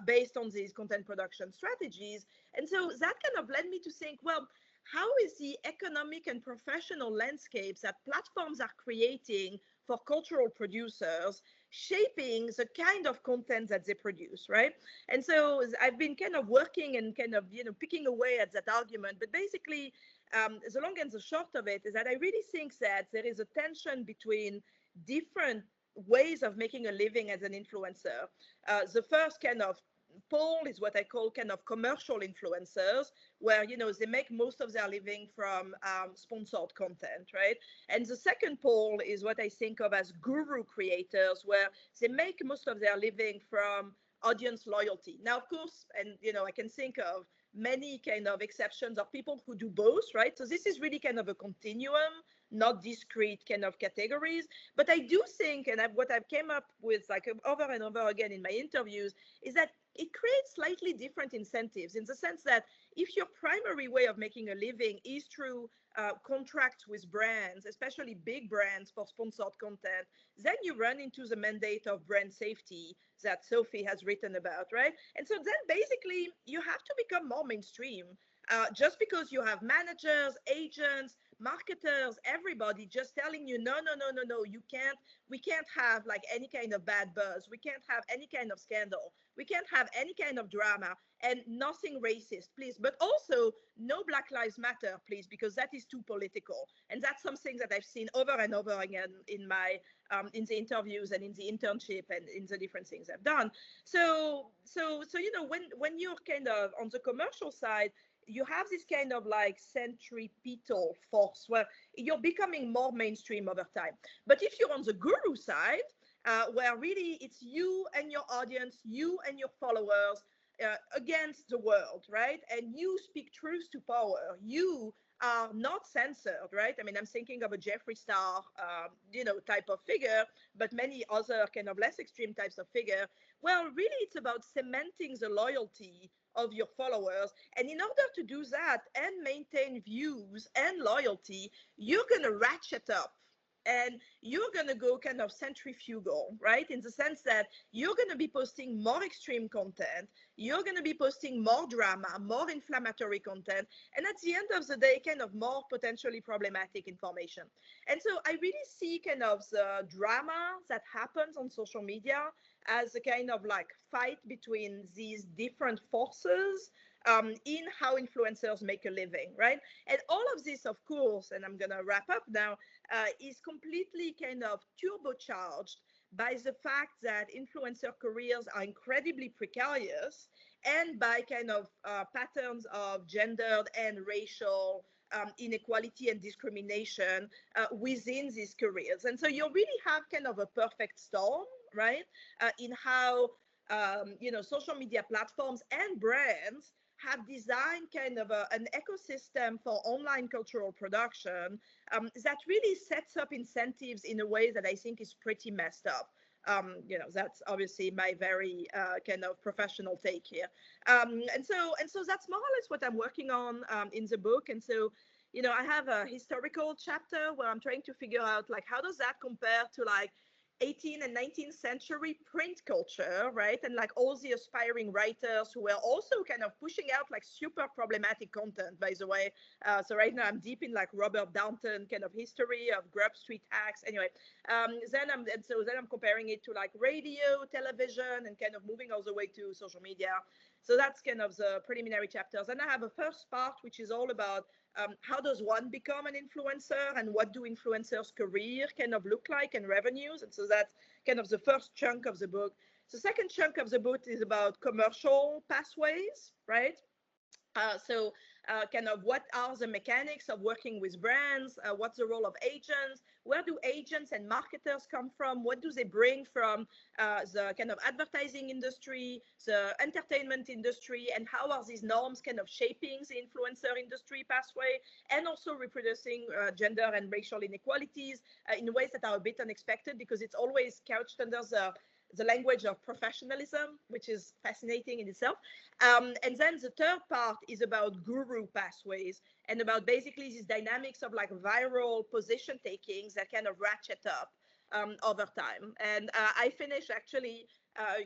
[SPEAKER 3] based on these content production strategies. And so that kind of led me to think, well, how is the economic and professional landscapes that platforms are creating for cultural producers shaping the kind of content that they produce, right? And so I've been kind of working and kind of, picking away at that argument. But basically, the long and the short of it is that I really think that there is a tension between different ways of making a living as an influencer. The first kind of pole is what I call kind of commercial influencers, where they make most of their living from sponsored content, right? And the second pole is what I think of as guru creators, where they make most of their living from audience loyalty. Now, of course, and I can think of many kind of exceptions of people who do both, right? So this is really kind of a continuum, not discrete kind of categories. But I do think, and what I've came up with like over and over again in my interviews, is that it creates slightly different incentives, in the sense that if your primary way of making a living is through contracts with brands, especially big brands for sponsored content, then you run into the mandate of brand safety that Sophie has written about, right? And so then basically you have to become more mainstream. Just because you have managers, agents, marketers, everybody just telling you, no, we can't have like any kind of bad buzz. We can't have any kind of scandal. We can't have any kind of drama, and nothing racist, please. But also no Black Lives Matter, please, because that is too political. And that's something that I've seen over and over again in my in the interviews and in the internship and in the different things I've done. So when you're kind of on the commercial side, you have this kind of like centripetal force where you're becoming more mainstream over time. But if you're on the guru side, where really it's you and your audience, you and your followers against the world, right? And you speak truth to power. You are not censored, right? I mean, I'm thinking of a Jeffree Star, type of figure, but many other kind of less extreme types of figure. Well, really, it's about cementing the loyalty of your followers. And in order to do that and maintain views and loyalty, you're going to ratchet up. And you're going to go kind of centrifugal, right? In the sense that you're going to be posting more extreme content. You're going to be posting more drama, more inflammatory content. And at the end of the day, kind of more potentially problematic information. And so I really see kind of the drama that happens on social media as a kind of like fight between these different forces in how influencers make a living, right? And all of this, of course, and I'm going to wrap up now, is completely kind of turbocharged by the fact that influencer careers are incredibly precarious, and by kind of patterns of gendered and racial inequality and discrimination within these careers. And so you really have kind of a perfect storm, right, in how social media platforms and brands have designed kind of an ecosystem for online cultural production that really sets up incentives in a way that I think is pretty messed up. That's obviously my very kind of professional take here. And so that's more or less what I'm working on in the book. And so, I have a historical chapter where I'm trying to figure out, like, how does that compare to like 18th and 19th century print culture, right? And like all the aspiring writers who were also kind of pushing out like super problematic content, by the way. So right now I'm deep in like Robert Downton kind of history of Grub Street hacks. Anyway, then I'm comparing it to like radio, television, and kind of moving all the way to social media. So that's kind of the preliminary chapters. And I have a first part, which is all about how does one become an influencer and what do influencers' career kind of look like and revenues. And so that's kind of the first chunk of the book. The second chunk of the book is about commercial pathways, right? Kind of what are the mechanics of working with brands? What's the role of agents? Where do agents and marketers come from? What do they bring from the kind of advertising industry, the entertainment industry, and how are these norms kind of shaping the influencer industry pathway, and also reproducing gender and racial inequalities in ways that are a bit unexpected, because it's always couched under the language of professionalism, which is fascinating in itself. And then the third part is about guru pathways and about basically these dynamics of like viral position takings that kind of ratchet up over time. And I finish actually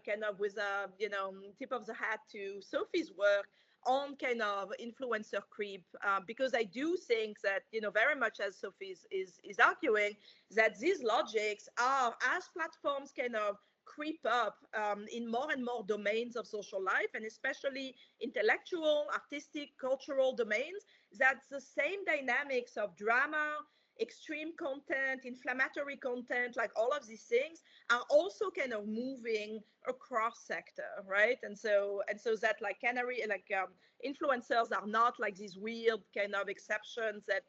[SPEAKER 3] kind of with a, tip of the hat to Sophie's work on kind of influencer creep, because I do think that, very much as Sophie is arguing, that these logics are, as platforms kind of creep up in more and more domains of social life, and especially intellectual, artistic, cultural domains, that's the same dynamics of drama, extreme content, inflammatory content, like all of these things are also kind of moving across sector, right? And so that like influencers are not like these weird kind of exceptions that,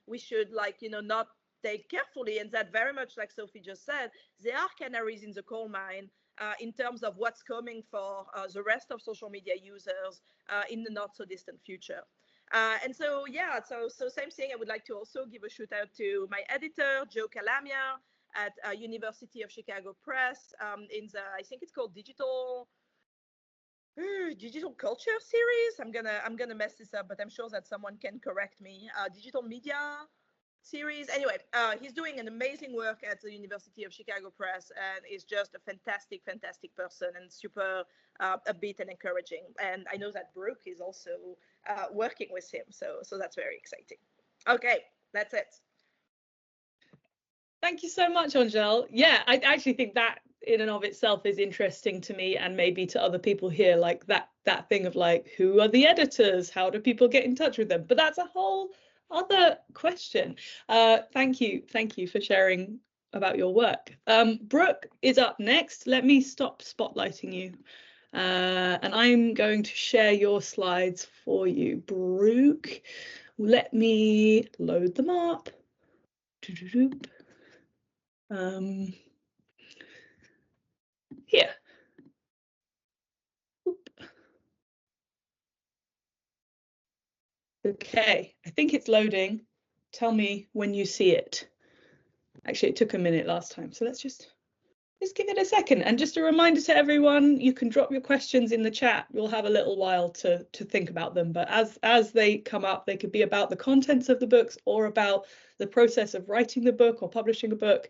[SPEAKER 3] we should like, not take carefully, and that very much like Sophie just said, they are canaries in the coal mine in terms of what's coming for the rest of social media users in the not so distant future. And so, yeah, so same thing. I would like to also give a shout out to my editor, Joe Calamia at University of Chicago Press in the, I think it's called Digital Culture series. I'm gonna mess this up, but I'm sure that someone can correct me. Digital Media series. Anyway, he's doing an amazing work at the University of Chicago Press and is just a fantastic person and super upbeat and encouraging. And I know that Brooke is also working with him, so that's very exciting. Okay, that's it.
[SPEAKER 1] Thank you so much, Angèle. Yeah, I actually think that in and of itself is interesting to me, and maybe to other people here, like that thing of like, who are the editors? How do people get in touch with them? But that's a whole other question. Thank you for sharing about your work. Brooke is up next. Let me stop spotlighting you, and I'm going to share your slides for you. Brooke, let me load them up. Here. Oop. Okay, I think it's loading. Tell me when you see it. Actually, it took a minute last time, so let's just give it a second. And just a reminder to everyone, you can drop your questions in the chat. We'll have a little while to think about them, but as they come up, they could be about the contents of the books or about the process of writing the book or publishing a book.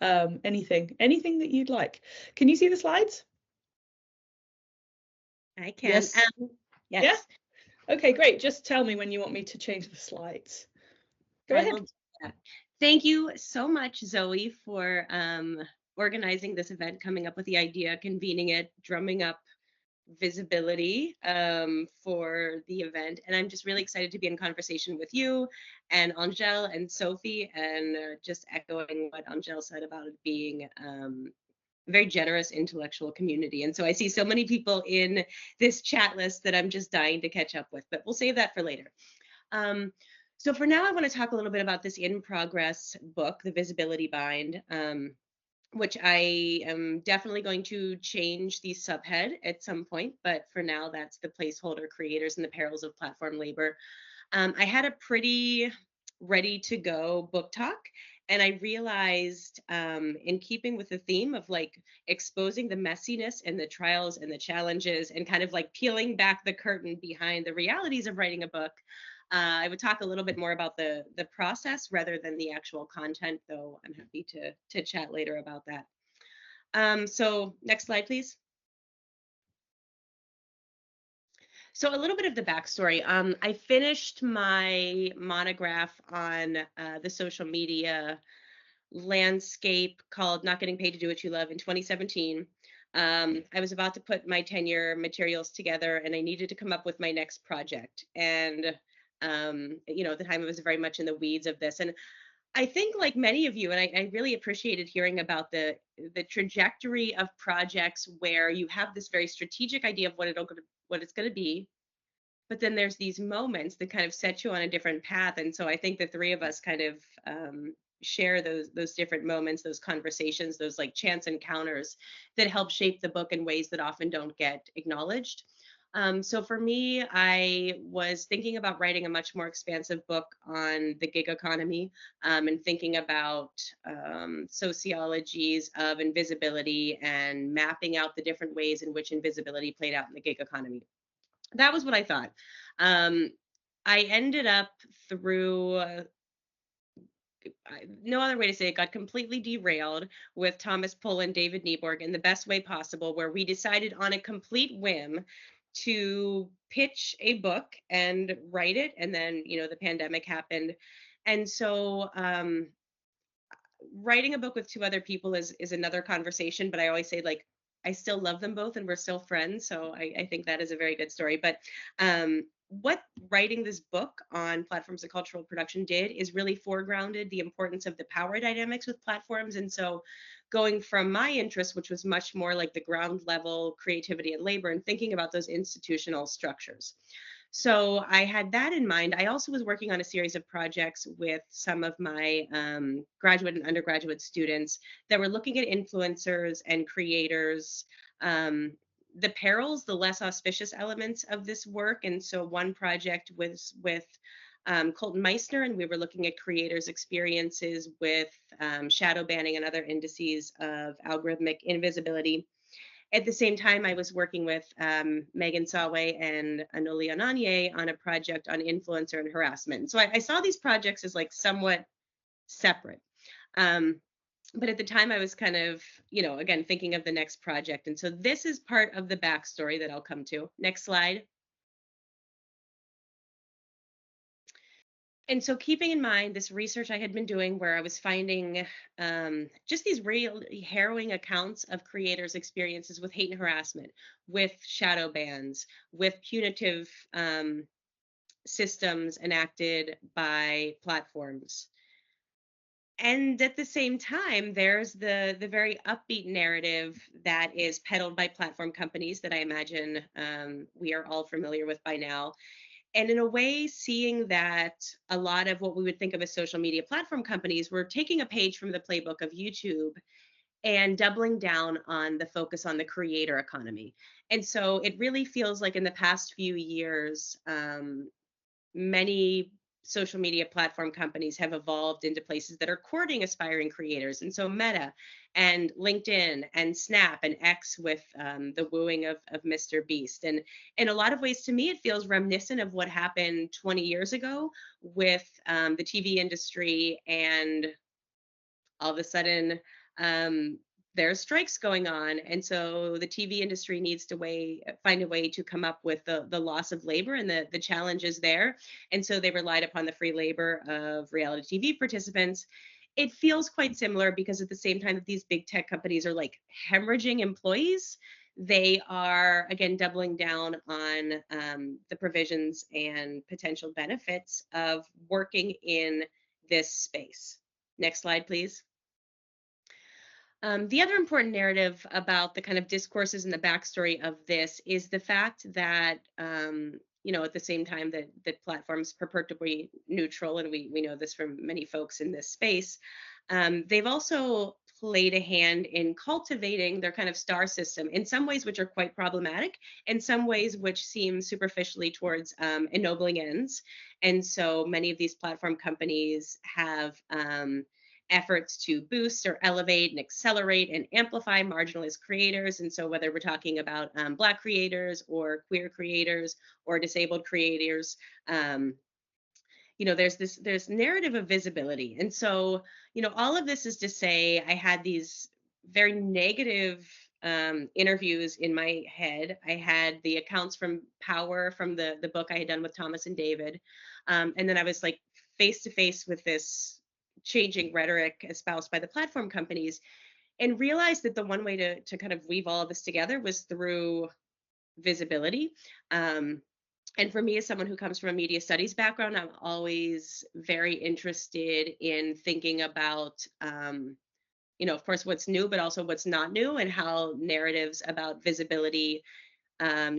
[SPEAKER 1] Anything that you'd like. Can you see the slides?
[SPEAKER 4] I can.
[SPEAKER 1] Yes.
[SPEAKER 4] Yes.
[SPEAKER 1] Yeah? Okay, great. Just tell me when you want me to change the slides. Go ahead.
[SPEAKER 4] Will do that. Thank you so much, Zoe, for organizing this event, coming up with the idea, convening it, drumming up visibility for the event. And I'm just really excited to be in conversation with you and Angèle and Sophie, and just echoing what Angèle said about it being a very generous intellectual community. And so I see so many people in this chat list that I'm just dying to catch up with, but we'll save that for later. So for now, I want to talk a little bit about this in progress book, The Visibility Bind, which I am definitely going to change the subhead at some point, but for now, that's the placeholder: creators and the perils of platform labor. I had a pretty ready to go book talk, and I realized in keeping with the theme of like exposing the messiness and the trials and the challenges and kind of like peeling back the curtain behind the realities of writing a book, I would talk a little bit more about the process rather than the actual content, though I'm happy to chat later about that. So next slide, please. So a little bit of the backstory. I finished my monograph on the social media landscape called Not Getting Paid to Do What You Love in 2017. I was about to put my tenure materials together and I needed to come up with my next project. And, you know, at the time I was very much in the weeds of this. And I think like many of you, and I really appreciated hearing about the trajectory of projects where you have this very strategic idea of what it's going to be, but then there's these moments that kind of set you on a different path. And so I think the three of us kind of share those different moments, those conversations, those like chance encounters that help shape the book in ways that often don't get acknowledged. So for me, I was thinking about writing a much more expansive book on the gig economy, and thinking about sociologies of invisibility and mapping out the different ways in which invisibility played out in the gig economy. That was what I thought. I ended up through no other way to say it, got completely derailed with Thomas Pohl and David Nieborg in the best way possible, where we decided on a complete whim to pitch a book and write it. And then, you know, the pandemic happened. And so writing a book with two other people is another conversation, but I always say like I still love them both and we're still friends. So I think that is a very good story. But what writing this book on platforms and cultural production did is really foregrounded the importance of the power dynamics with platforms. And so going from my interest, which was much more like the ground level creativity and labor, and thinking about those institutional structures. So I had that in mind. I also was working on a series of projects with some of my graduate and undergraduate students that were looking at influencers and creators, the perils, the less auspicious elements of this work. And so one project was with Colton Meissner, and we were looking at creators' experiences with shadow banning and other indices of algorithmic invisibility. At the same time, I was working with Megan Sawe and Anuli Ananye on a project on influencer and harassment. So I saw these projects as like somewhat separate. But at the time I was kind of, you know, again, thinking of the next project. And so this is part of the backstory that I'll come to. Next slide. And so keeping in mind this research I had been doing where I was finding just these real harrowing accounts of creators' experiences with hate and harassment, with shadow bans, with punitive systems enacted by platforms. And at the same time, there's the very upbeat narrative that is peddled by platform companies that I imagine we are all familiar with by now. And in a way, seeing that a lot of what we would think of as social media platform companies were taking a page from the playbook of YouTube and doubling down on the focus on the creator economy. And so it really feels like in the past few years, many social media platform companies have evolved into places that are courting aspiring creators. And so Meta and LinkedIn and Snap and X with the wooing of Mr. Beast. And in a lot of ways, to me, it feels reminiscent of what happened 20 years ago with the TV industry. And all of a sudden, there's strikes going on, and so the TV industry needs to find a way to come up with the loss of labor and the challenges there. And so they relied upon the free labor of reality TV participants. It feels quite similar because at the same time that these big tech companies are like hemorrhaging employees, they are again doubling down on the provisions and potential benefits of working in this space. Next slide, please. The other important narrative about the kind of discourses and the backstory of this is the fact that, you know, at the same time that platforms purport to be neutral, and we know this from many folks in this space, they've also played a hand in cultivating their kind of star system in some ways which are quite problematic, in some ways which seem superficially towards ennobling ends. And so many of these platform companies have efforts to boost or elevate and accelerate and amplify marginalized creators. And so whether we're talking about Black creators or queer creators or disabled creators, you know, there's narrative of visibility. And so, you know, all of this is to say I had these very negative interviews in my head. I had the accounts from Power from the book I had done with Thomas and David. And then I was like face to face with this changing rhetoric espoused by the platform companies, and realized that the one way to kind of weave all of this together was through visibility. And for me, as someone who comes from a media studies background, I'm always very interested in thinking about, of course, what's new, but also what's not new, and how narratives about visibility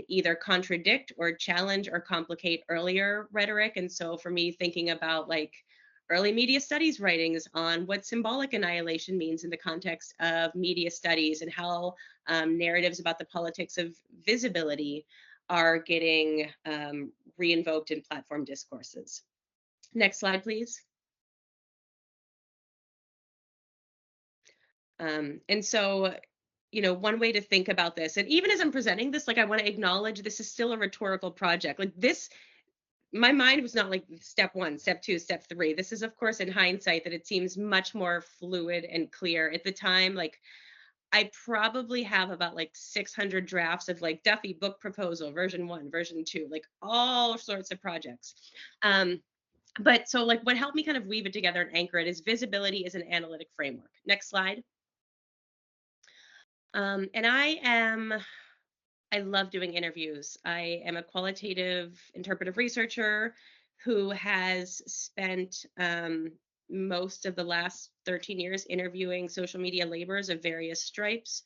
[SPEAKER 4] either contradict or challenge or complicate earlier rhetoric. And so for me, thinking about like early media studies writings on what symbolic annihilation means in the context of media studies, and how narratives about the politics of visibility are getting reinvoked in platform discourses. Next slide, please. And so, one way to think about this, and even as I'm presenting this, like I want to acknowledge this is still a rhetorical project. Like this, my mind was not like step 1, step 2, step 3. This is, of course, in hindsight, that it seems much more fluid and clear. At the time, like I probably have about like 600 drafts of like Duffy book proposal, version 1, version 2, like all sorts of projects. But so like what helped me kind of weave it together and anchor it is visibility as an analytic framework. Next slide. And I love doing interviews. I am a qualitative interpretive researcher who has spent most of the last 13 years interviewing social media laborers of various stripes.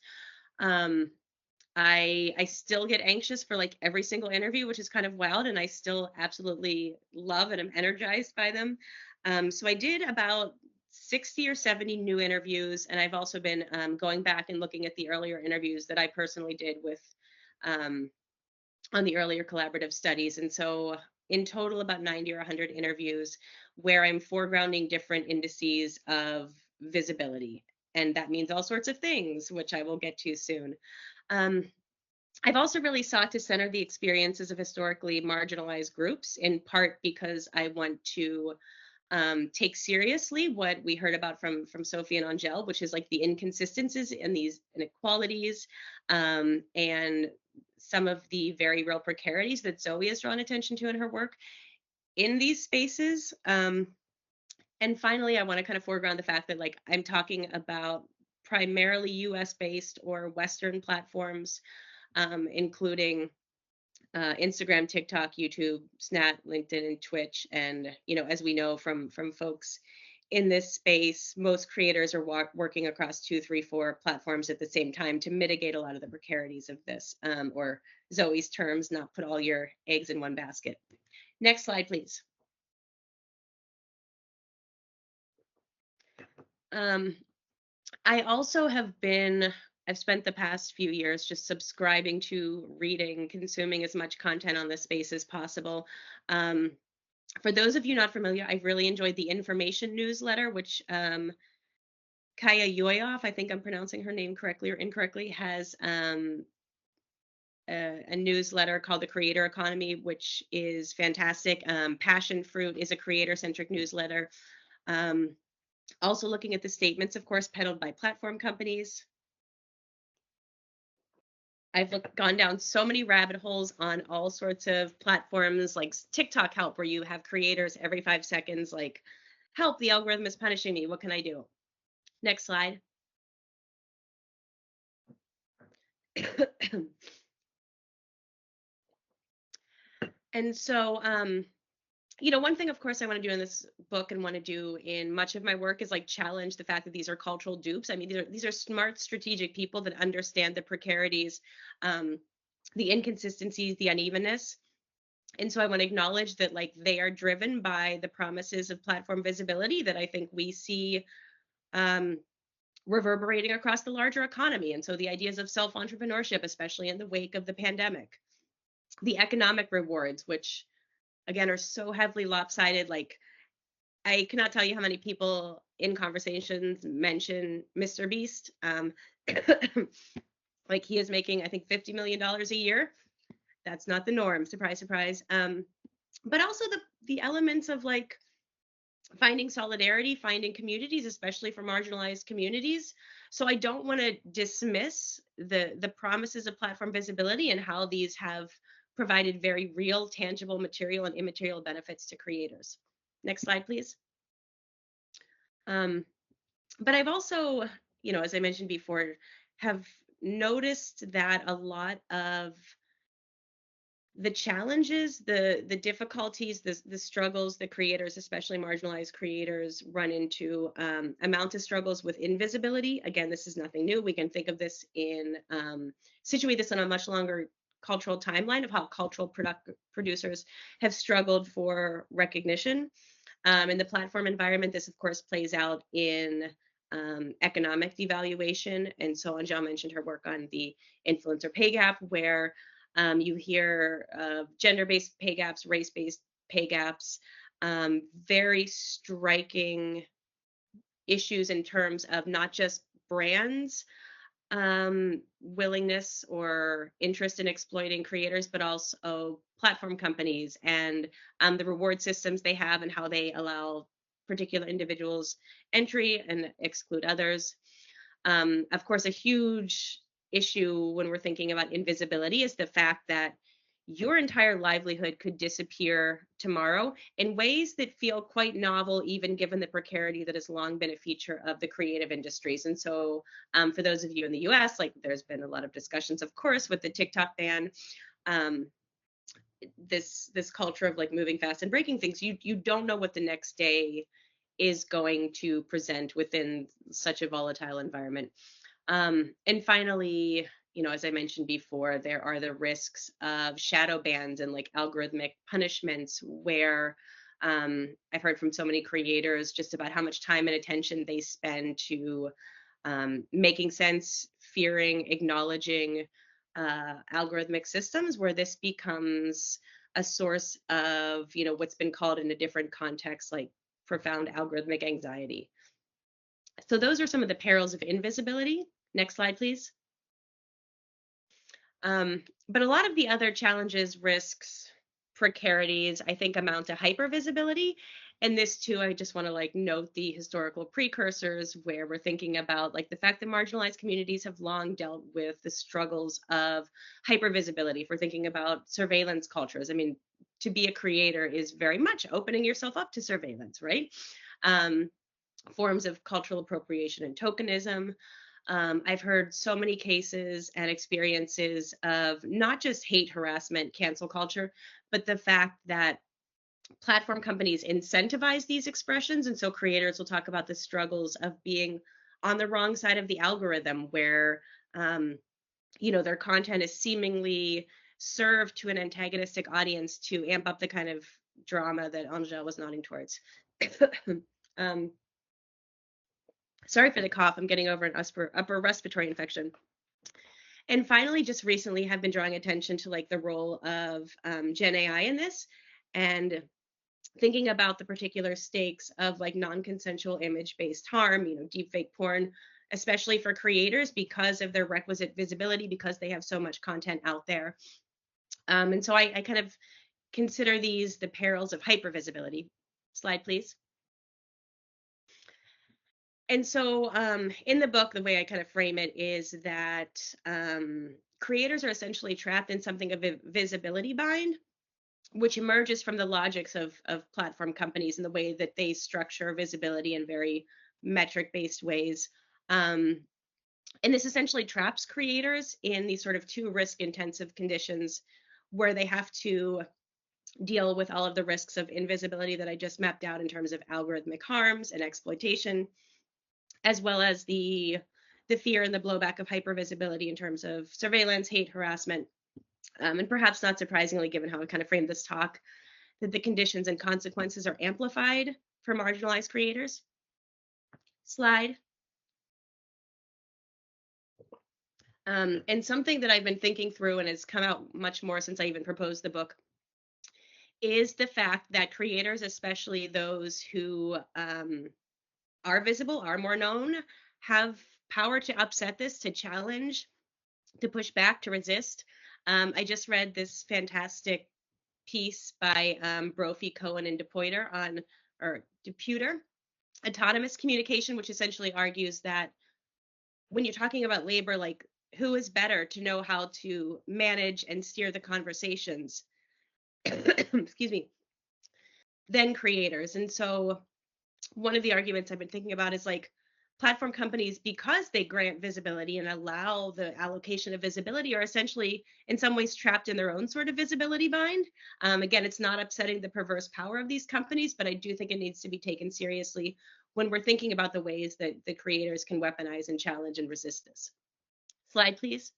[SPEAKER 4] I still get anxious for like every single interview, which is kind of wild, and I still absolutely love and I'm energized by them. So I did about 60 or 70 new interviews, and I've also been going back and looking at the earlier interviews that I personally did with on the earlier collaborative studies. And so in total, about 90 or 100 interviews where I'm foregrounding different indices of visibility. And that means all sorts of things, which I will get to soon. I've also really sought to center the experiences of historically marginalized groups, in part because I want to take seriously what we heard about from Sophie and Angèle, which is like the inconsistencies and these inequalities, and some of the very real precarities that Zoe has drawn attention to in her work in these spaces. And finally, I want to kind of foreground the fact that like I'm talking about primarily US based or Western platforms, including Instagram, TikTok, YouTube, Snap, LinkedIn, and Twitch. And, as we know from folks in this space, most creators are working across 2, 3, 4 platforms at the same time to mitigate a lot of the precarities of this, or Zoe's terms, not put all your eggs in one basket. Next slide, please. I also I've spent the past few years just subscribing to reading, consuming as much content on this space as possible. For those of you not familiar, I've really enjoyed the information newsletter, which Kaya Yoyoff, I think I'm pronouncing her name correctly or incorrectly, has a newsletter called The Creator Economy, which is fantastic. Passion Fruit is a creator-centric newsletter. Also looking at the statements, of course, peddled by platform companies. I've gone down so many rabbit holes on all sorts of platforms like TikTok Help, where you have creators every 5 seconds like, help, the algorithm is punishing me, what can I do? Next slide. And so, one thing, of course, I want to do in this book and want to do in much of my work is like challenge the fact that these are cultural dupes. I mean, these are smart, strategic people that understand the precarities, the inconsistencies, the unevenness. And so I want to acknowledge that like they are driven by the promises of platform visibility that I think we see reverberating across the larger economy. And so the ideas of self-entrepreneurship, especially in the wake of the pandemic, the economic rewards, which again are so heavily lopsided. Like I cannot tell you how many people in conversations mention Mr. Beast. Like he is making, I think, $50 million a year. That's not the norm. Surprise, surprise. But also the elements of like finding solidarity, finding communities, especially for marginalized communities. So I don't want to dismiss the promises of platform visibility and how these have provided very real, tangible, material and immaterial benefits to creators. Next slide, please. But I've also, as I mentioned before, have noticed that a lot of the challenges, the difficulties, the struggles that creators, especially marginalized creators, run into, amount to struggles with invisibility. Again, this is nothing new. We can think of this situate this on a much longer cultural timeline of how cultural producers have struggled for recognition. In the platform environment, this of course plays out in economic devaluation. And so Angèle mentioned her work on the influencer pay gap, where you hear of gender-based pay gaps, race-based pay gaps, very striking issues in terms of not just brands' willingness or interest in exploiting creators, but also platform companies and the reward systems they have and how they allow particular individuals entry and exclude others. Of course, a huge issue when we're thinking about invisibility is the fact that your entire livelihood could disappear tomorrow in ways that feel quite novel, even given the precarity that has long been a feature of the creative industries. And so for those of you in the US, like there's been a lot of discussions, of course, with the TikTok ban, this culture of like moving fast and breaking things, you don't know what the next day is going to present within such a volatile environment. And finally, as I mentioned before, there are the risks of shadow bans and like algorithmic punishments where I've heard from so many creators just about how much time and attention they spend to making sense, fearing, acknowledging algorithmic systems, where this becomes a source of, what's been called in a different context, like profound algorithmic anxiety. So those are some of the perils of invisibility. Next slide, please. But a lot of the other challenges, risks, precarities, I think amount to hypervisibility. And this too, I just want to like note the historical precursors where we're thinking about like the fact that marginalized communities have long dealt with the struggles of hypervisibility. If we're thinking about surveillance cultures, I mean, to be a creator is very much opening yourself up to surveillance, right? Forms of cultural appropriation and tokenism. I've heard so many cases and experiences of not just hate, harassment, cancel culture, but the fact that platform companies incentivize these expressions. And so creators will talk about the struggles of being on the wrong side of the algorithm where, their content is seemingly served to an antagonistic audience to amp up the kind of drama that Angèle was nodding towards. Sorry for the cough. I'm getting over an upper respiratory infection. And finally, just recently have been drawing attention to like the role of Gen AI in this and thinking about the particular stakes of like non-consensual image-based harm, deepfake porn, especially for creators because of their requisite visibility, because they have so much content out there. And so I kind of consider these the perils of hypervisibility. Slide, please. And so in the book, the way I kind of frame it is that creators are essentially trapped in something of a visibility bind, which emerges from the logics of platform companies and the way that they structure visibility in very metric-based ways. And this essentially traps creators in these sort of two risk-intensive conditions where they have to deal with all of the risks of invisibility that I just mapped out in terms of algorithmic harms and exploitation, as well as the fear and the blowback of hypervisibility in terms of surveillance, hate, harassment, and perhaps not surprisingly, given how I kind of framed this talk, that the conditions and consequences are amplified for marginalized creators. Slide. And something that I've been thinking through and has come out much more since I even proposed the book is the fact that creators, especially those who are visible, are more known, have power to upset this, to challenge, to push back, to resist. I just read this fantastic piece by Brophy, Cohen, and DePoiter on or Deputer, autonomous communication, which essentially argues that when you're talking about labor, like who is better to know how to manage and steer the conversations, excuse me, than creators. And so one of the arguments I've been thinking about is like platform companies, because they grant visibility and allow the allocation of visibility, are essentially in some ways trapped in their own sort of visibility bind. Again, it's not upsetting the perverse power of these companies, but I do think it needs to be taken seriously when we're thinking about the ways that the creators can weaponize and challenge and resist this. Slide, please.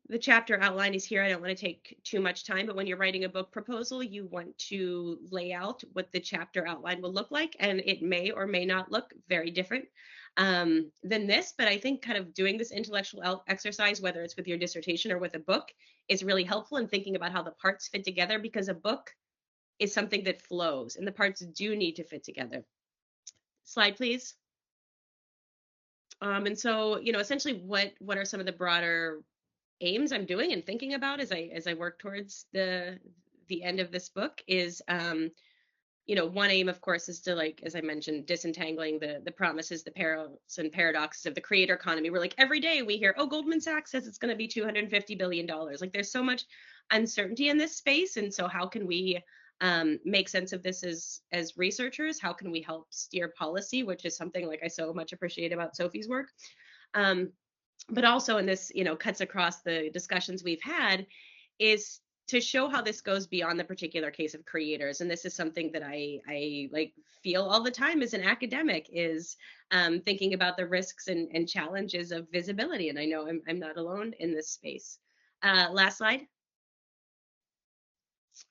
[SPEAKER 4] The chapter outline is here. I don't want to take too much time, but when you're writing a book proposal, you want to lay out what the chapter outline will look like, and it may or may not look very different than this, but I think kind of doing this intellectual exercise, whether it's with your dissertation or with a book, is really helpful in thinking about how the parts fit together, because a book is something that flows, and the parts do need to fit together. Slide, please. And so, you know, essentially what are some of the broader aims I'm doing and thinking about as I work towards the end of this book is, you know, one aim, of course, is to, like, as I mentioned, disentangling the promises, the perils and paradoxes of the creator economy. We're like, every day we hear, oh, Goldman Sachs says it's going to be $250 billion. Like, there's so much uncertainty in this space. And so how can we make sense of this as researchers? How can we help steer policy, which is something like I so much appreciate about Sophie's work. But also, and this, you know, cuts across the discussions we've had, is to show how this goes beyond the particular case of creators. And this is something that I like feel all the time as an academic, is thinking about the risks and challenges of visibility. And I know I'm not alone in this space. Last slide.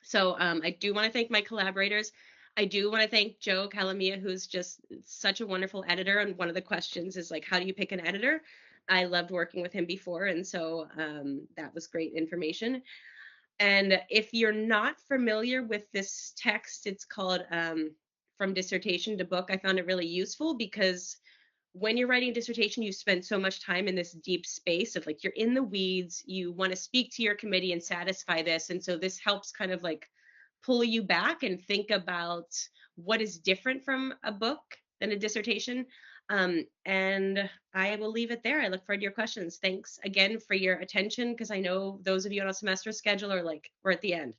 [SPEAKER 4] So I do want to thank my collaborators. I do want to thank Joe Calamia, who's just such a wonderful editor. And one of the questions is like, how do you pick an editor? I loved working with him before, and so that was great information. And if you're not familiar with this text, it's called From Dissertation to Book. I found it really useful because when you're writing a dissertation, you spend so much time in this deep space of like, you're in the weeds, you want to speak to your committee and satisfy this. And so this helps kind of like pull you back and think about what is different from a book than a dissertation. And I will leave it there. I look forward to your questions. Thanks again for your attention, because I know those of you on a semester schedule are like, we're at the end.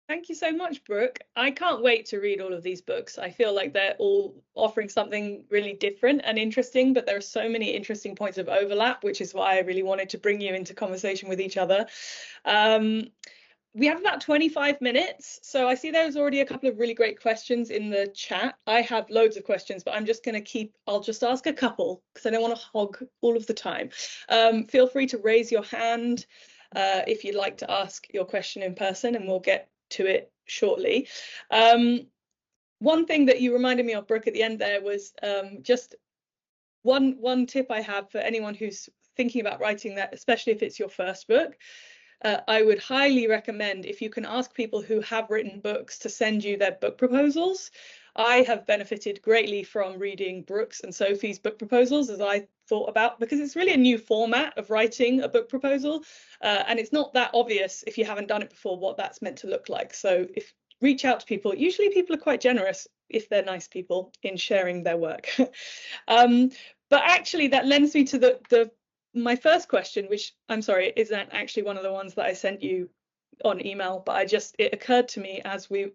[SPEAKER 1] Thank you so much, Brooke. I can't wait to read all of these books. I feel like they're all offering something really different and interesting, but there are so many interesting points of overlap, which is why I really wanted to bring you into conversation with each other. We have about 25 minutes, so I see there's already a couple of really great questions in the chat. I have loads of questions, but I'm just going to I'll just ask a couple because I don't want to hog all of the time. Feel free to raise your hand if you'd like to ask your question in person, and we'll get to it shortly. One thing that you reminded me of, Brooke, at the end there was just one tip I have for anyone who's thinking about writing that, especially if it's your first book. I would highly recommend, if you can ask people who have written books to send you their book proposals. I have benefited greatly from reading Brooke's and Sophie's book proposals, as I thought about, because it's really a new format of writing a book proposal, and it's not that obvious if you haven't done it before what that's meant to look like. So reach out to people. Usually people are quite generous, if they're nice people, in sharing their work. But actually that lends me to my first question, which I'm sorry isn't actually one of the ones that I sent you on email, but it occurred to me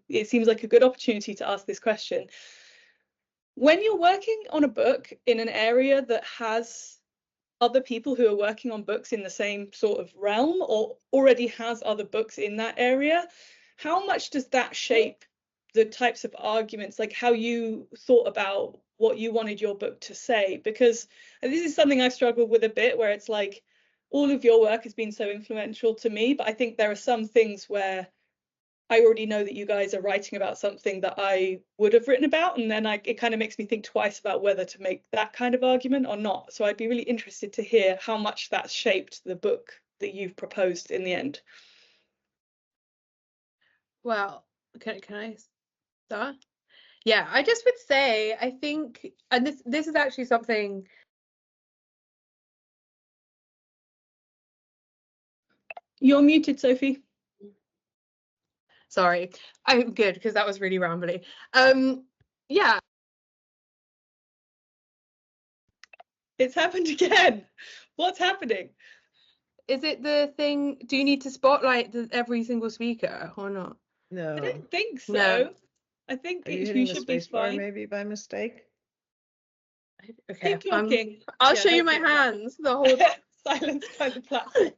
[SPEAKER 1] it seems like a good opportunity to ask this question. When you're working on a book in an area that has other people who are working on books in the same sort of realm, or already has other books in that area, how much does that shape the types of arguments, like how you thought about what you wanted your book to say? Because this is something I've struggled with a bit, where it's like, all of your work has been so influential to me, but I think there are some things where I already know that you guys are writing about something that I would have written about, and then it kind of makes me think twice about whether to make that kind of argument or not. So I'd be really interested to hear how much that's shaped the book that you've proposed in the end.
[SPEAKER 2] Well, can I start? Yeah, I just would say, I think, and this is actually something.
[SPEAKER 1] You're muted, Sophie.
[SPEAKER 2] Sorry, I'm good because that was really rambly. Yeah.
[SPEAKER 1] It's happened again. What's happening?
[SPEAKER 2] Is it the thing, do you need to spotlight every single speaker or not?
[SPEAKER 3] No.
[SPEAKER 1] I don't think so.
[SPEAKER 2] No.
[SPEAKER 1] I think
[SPEAKER 3] Are you
[SPEAKER 1] you
[SPEAKER 3] hitting the
[SPEAKER 1] should be
[SPEAKER 3] space bar
[SPEAKER 1] fine.
[SPEAKER 3] maybe by mistake?
[SPEAKER 2] Okay.
[SPEAKER 1] Keep talking.
[SPEAKER 2] I'll
[SPEAKER 1] Yeah,
[SPEAKER 2] show you my
[SPEAKER 1] hopefully.
[SPEAKER 2] hands the whole time.
[SPEAKER 1] Silence by the platform.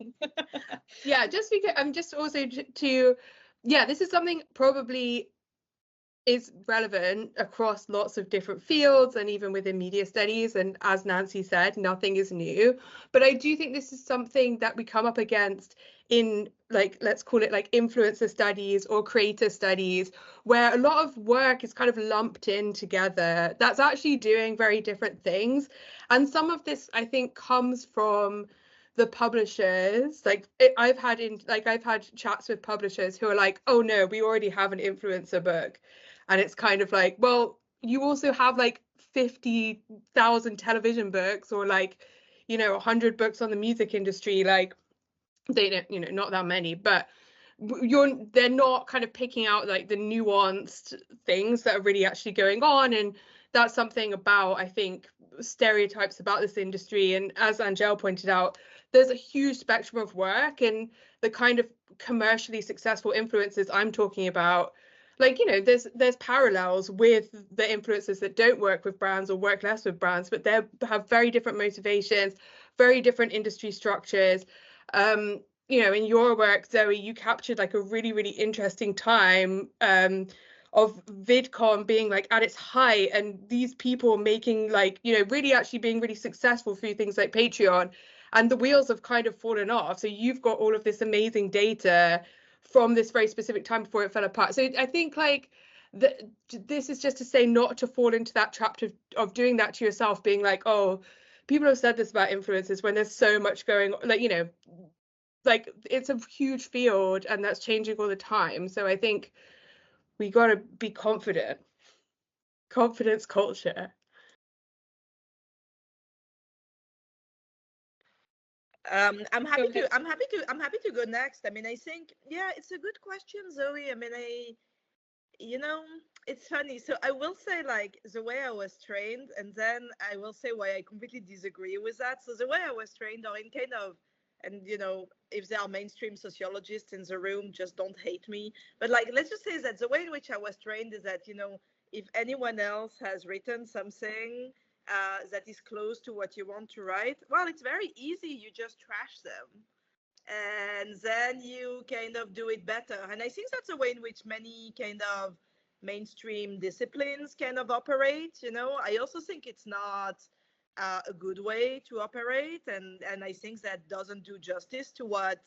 [SPEAKER 2] Yeah, just because I'm just also to, yeah, this is something probably is relevant across lots of different fields and even within media studies. And as Nancy said, nothing is new. But I do think this is something that we come up against in, like, let's call it like influencer studies or creator studies, where a lot of work is kind of lumped in together. That's actually doing very different things. And some of this, I think, comes from the publishers. I've had chats with publishers who are like, oh no, we already have an influencer book. And it's kind of like, well, you also have like 50,000 television books or like, 100 books on the music industry. Like, they don't, not that many, but they're not kind of picking out like the nuanced things that are really actually going on. And that's something about, I think, stereotypes about this industry. And as Angèle pointed out, there's a huge spectrum of work, and the kind of commercially successful influencers I'm talking about, like, there's parallels with the influencers that don't work with brands or work less with brands, but they have very different motivations, very different industry structures. In your work, Zoe, you captured like a really, really interesting time of VidCon being like at its height, and these people making like, really actually being really successful through things like Patreon, and the wheels have kind of fallen off. So you've got all of this amazing data from this very specific time before it fell apart. So I think like this is just to say not to fall into that trap of doing that to yourself, being like, oh, people have said this about influencers, when there's so much going on, like it's a huge field and that's changing all the time. So I think we got to be confident. Confidence culture.
[SPEAKER 3] I'm happy to go next. I mean, I think, yeah, it's a good question, Zoe. I mean, it's funny. So I will say, like, the way I was trained, and then I will say why I completely disagree with that. So the way I was trained, or in kind of, and if there are mainstream sociologists in the room, just don't hate me. But like, let's just say that the way in which I was trained is that, if anyone else has written something that is close to what you want to write, well, it's very easy. You just trash them. And then you kind of do it better. And I think that's a way in which many kind of mainstream disciplines kind of operate. I also think it's not a good way to operate. And I think that doesn't do justice to what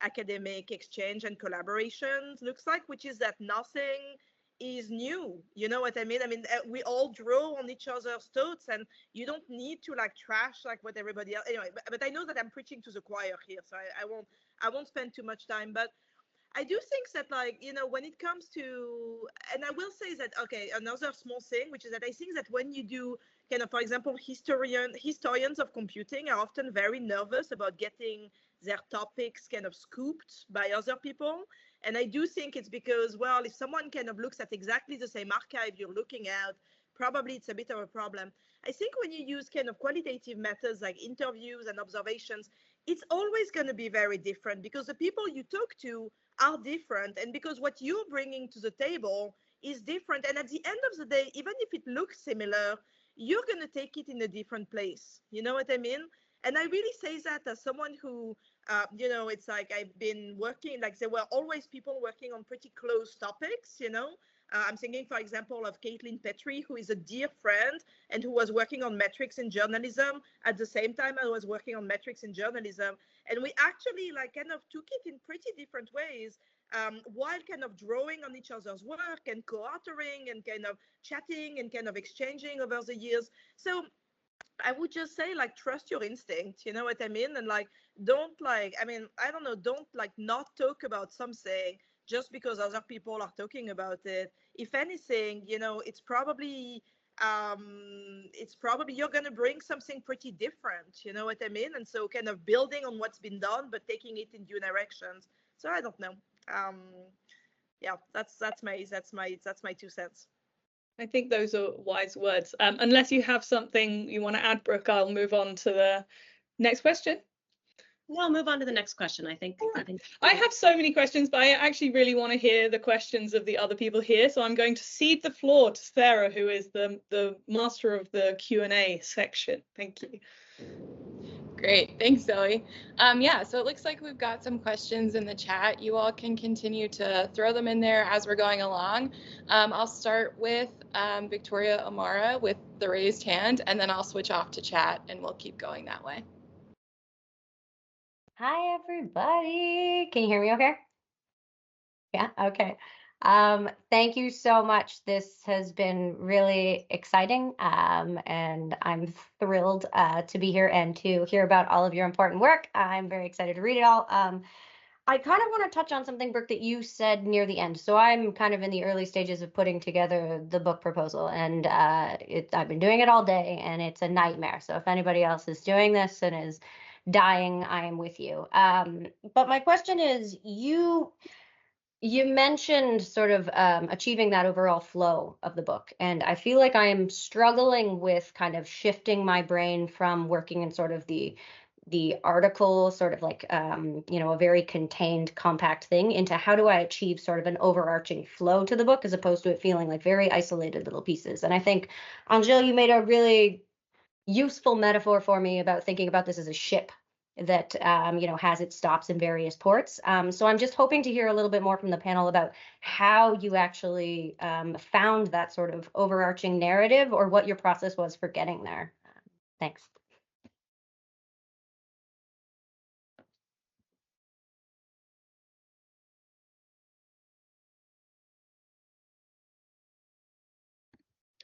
[SPEAKER 3] academic exchange and collaboration looks like, which is that nothing is new. You know what I mean? I mean, we all draw on each other's thoughts, and you don't need to like trash like what everybody else. Anyway, but I know that I'm preaching to the choir here, so I won't spend too much time. But I do think that, like, when it comes to, and I will say that, okay, another small thing, which is that I think that when you do kind of, for example, historians of computing are often very nervous about getting their topics kind of scooped by other people. And I do think it's because, well, if someone kind of looks at exactly the same archive you're looking at, probably it's a bit of a problem. I think when you use kind of qualitative methods like interviews and observations, it's always going to be very different because the people you talk to are different, and because what you're bringing to the table is different. And at the end of the day, even if it looks similar, you're going to take it in a different place. You know what I mean? And I really say that as someone who, it's like I've been working, like there were always people working on pretty close topics, I'm thinking, for example, of Caitlin Petrie, who is a dear friend and who was working on metrics in journalism at the same time I was working on metrics in journalism. And we actually like kind of took it in pretty different ways, while kind of drawing on each other's work and co-authoring and kind of chatting and kind of exchanging over the years. So I would just say, like, trust your instinct, you know what I mean? And like, don't like, I mean, I don't know, don't like not talk about something just because other people are talking about it. If anything, it's probably you're going to bring something pretty different, you know what I mean? And so kind of building on what's been done, but taking it in new directions. So I don't know. yeah, that's my 2 cents.
[SPEAKER 1] I think those are wise words. Unless you have something you want to add, Brooke, I'll move on to the next question.
[SPEAKER 4] No, I'll move on to the next question. I think
[SPEAKER 1] I have so many questions, but I actually really want to hear the questions of the other people here. So I'm going to cede the floor to Sarah, who is the master of the Q&A section. Thank you.
[SPEAKER 2] Great, thanks, Zoe. Yeah, so it looks like we've got some questions in the chat. You all can continue to throw them in there as we're going along. I'll start with Victoria Amara with the raised hand, and then I'll switch off to chat and we'll keep going that way.
[SPEAKER 5] Hi, everybody. Can you hear me okay? Yeah, okay. Thank you so much. This has been really exciting, and I'm thrilled to be here and to hear about all of your important work. I'm very excited to read it all. I kind of want to touch on something, Brooke, that you said near the end. So I'm kind of in the early stages of putting together the book proposal, and I've been doing it all day, and it's a nightmare. So if anybody else is doing this and is dying, I am with you. But my question is, you mentioned sort of achieving that overall flow of the book, and I feel like I am struggling with kind of shifting my brain from working in sort of the article, sort of like you know, a very contained, compact thing, into how do I achieve sort of an overarching flow to the book, as opposed to it feeling like very isolated little pieces. And I think, Angèle, you made a really useful metaphor for me about thinking about this as a ship that you know, has its stops in various ports. So I'm just hoping to hear a little bit more from the panel about how you actually found that sort of overarching narrative, or what your process was for getting there. Thanks.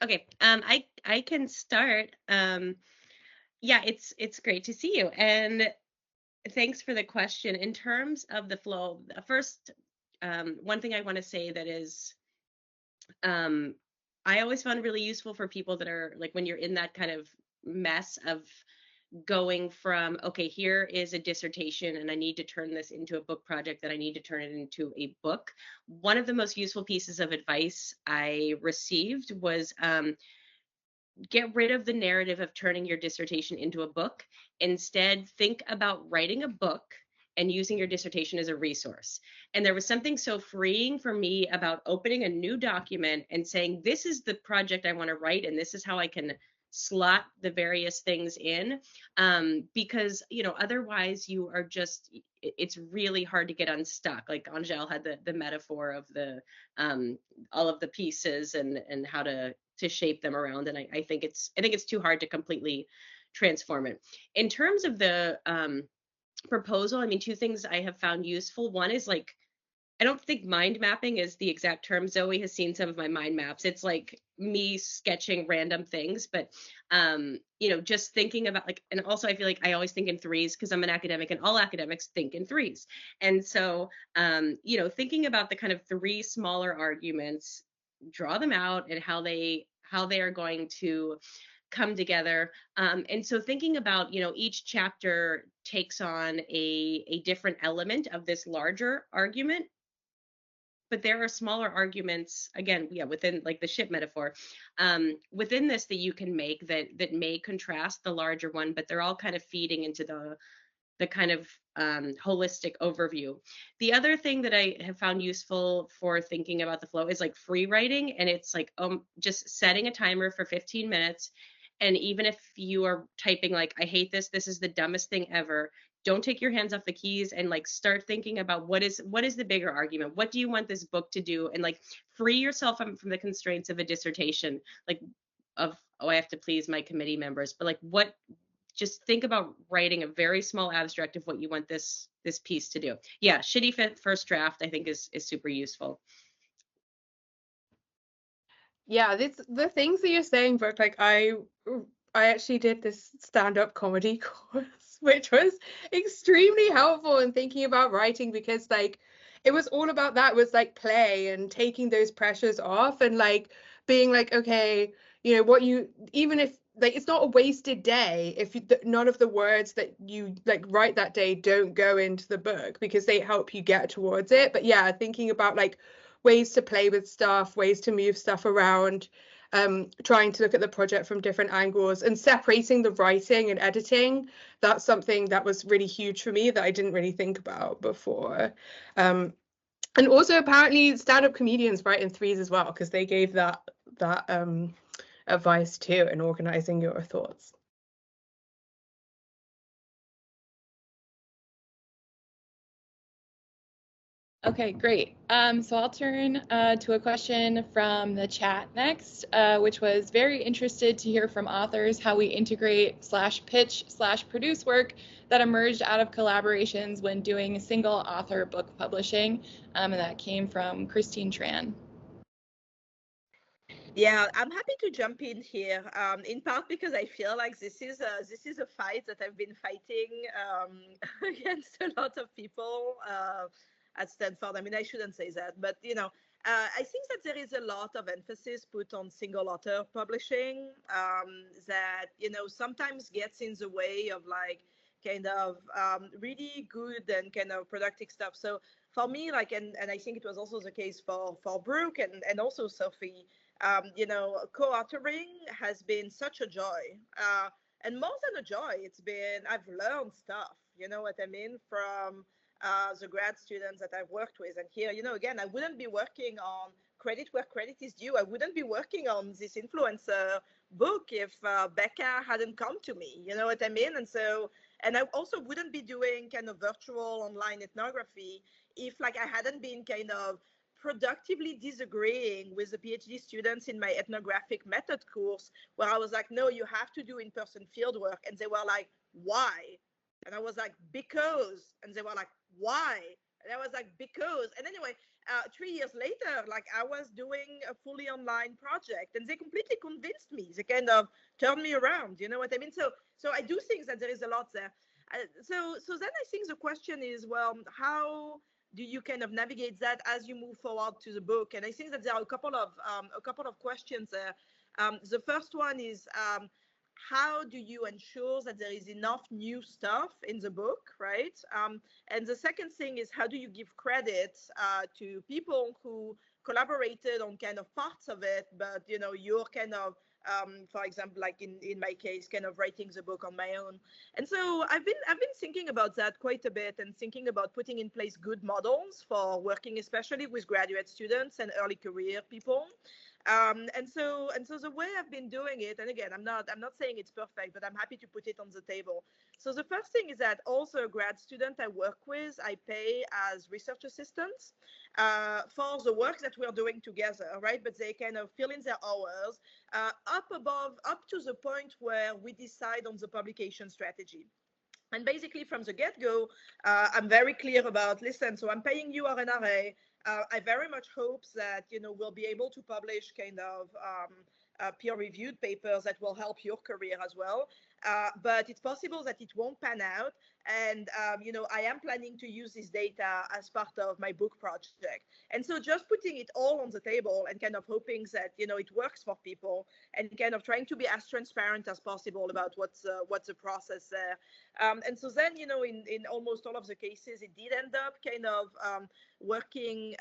[SPEAKER 4] okay. I can start. Yeah, it's great to see you, and thanks for the question. In terms of the flow, first, one thing I want to say that is, I always found really useful for people that are like, when you're in that kind of mess of going from, okay, here is a dissertation and I need to turn this into a book project, that I need to turn it into a book. One of the most useful pieces of advice I received was, get rid of the narrative of turning your dissertation into a book. Instead, think about writing a book and using your dissertation as a resource. And there was something so freeing for me about opening a new document and saying, this is the project I want to write, and this is how I can slot the various things in, because, you know, otherwise you are just, it's really hard to get unstuck. Like Angèle had the metaphor of the all of the pieces and how to shape them around, and I think it's too hard to completely transform it. In terms of the proposal, I mean, two things I have found useful. One is, like, I don't think mind mapping is the exact term. Zoe has seen some of my mind maps. It's like me sketching random things, but you know, just thinking about, like, and also I feel like I always think in threes because I'm an academic, and all academics think in threes. And so you know, thinking about the kind of three smaller arguments, draw them out, and how they are going to come together. And so thinking about, you know, each chapter takes on a different element of this larger argument, but there are smaller arguments, again, yeah, within, like, the ship metaphor, within this that you can make that may contrast the larger one, but they're all kind of feeding into the kind of holistic overview. The other thing that I have found useful for thinking about the flow is, like, free writing, and it's like just setting a timer for 15 minutes. And even if you are typing like, I hate this, this is the dumbest thing ever, don't take your hands off the keys, and, like, start thinking about what is the bigger argument? What do you want this book to do? And, like, free yourself from the constraints of a dissertation, like, of, oh, I have to please my committee members, but, like, what, just think about writing a very small abstract of what you want this piece to do. Yeah, shitty first draft, I think, is super useful.
[SPEAKER 2] Yeah, the things that you're saying, Brooke, like, I actually did this stand-up comedy course, which was extremely helpful in thinking about writing, because, like, it was all about that. It was like play and taking those pressures off, and, like, being like, okay, you know, what you, even if, like, it's not a wasted day if none of the words that you, like, write that day don't go into the book, because they help you get towards it. But yeah, thinking about, like, ways to play with stuff, ways to move stuff around, trying to look at the project from different angles and separating the writing and editing. That's something that was really huge for me that I didn't really think about before. And also apparently stand-up comedians write in threes as well, because they gave that advice too in organizing your thoughts.
[SPEAKER 6] Okay, great. So I'll turn to a question from the chat next, which was very interested to hear from authors how we integrate /pitch/produce work that emerged out of collaborations when doing single author book publishing, and that came from Christine Tran.
[SPEAKER 3] Yeah, I'm happy to jump in here, in part because I feel like this is a fight that I've been fighting against a lot of people at Stanford. I mean, I shouldn't say that, but you know, I think that there is a lot of emphasis put on single author publishing that, you know, sometimes gets in the way of like kind of really good and kind of productive stuff. So for me, like, and I think it was also the case for Brooke and also Sophie, you know, co-authoring has been such a joy. And more than a joy, I've learned stuff, you know what I mean, from the grad students that I've worked with. And here, you know, again, I wouldn't be working on credit where credit is due. I wouldn't be working on this influencer book if Becca hadn't come to me, you know what I mean? And I also wouldn't be doing kind of virtual online ethnography if like I hadn't been kind of productively disagreeing with the PhD students in my ethnographic method course, where I was like, no, you have to do in-person fieldwork. And they were like, why? And I was like, because. And they were like, why? And I was like, because. And anyway, 3 years later, like I was doing a fully online project and they completely convinced me. They kind of turned me around, you know what I mean? So I do think that there is a lot there. So then I think the question is, well, how do you kind of navigate that as you move forward to the book? And I think that there are a couple of questions there. The first one is, how do you ensure that there is enough new stuff in the book, right? And the second thing is, how do you give credit to people who collaborated on kind of parts of it, but you know, you're kind of for example, like in my case, kind of writing the book on my own. And so I've been thinking about that quite a bit and thinking about putting in place good models for working, especially with graduate students and early career people. And so the way I've been doing it, and again, I'm not saying it's perfect, but I'm happy to put it on the table. So the first thing is that also a grad student I work with, I pay as research assistants for the work that we're doing together, right? But they kind of fill in their hours up to the point where we decide on the publication strategy. And basically from the get-go, I'm very clear about, listen, so I'm paying you RNRA. I very much hope that, you know, we'll be able to publish kind of peer-reviewed papers that will help your career as well. But it's possible that it won't pan out. And, you know, I am planning to use this data as part of my book project. And so just putting it all on the table and kind of hoping that, you know, it works for people and kind of trying to be as transparent as possible about what's the process there. And so then, you know, in almost all of the cases, it did end up kind of working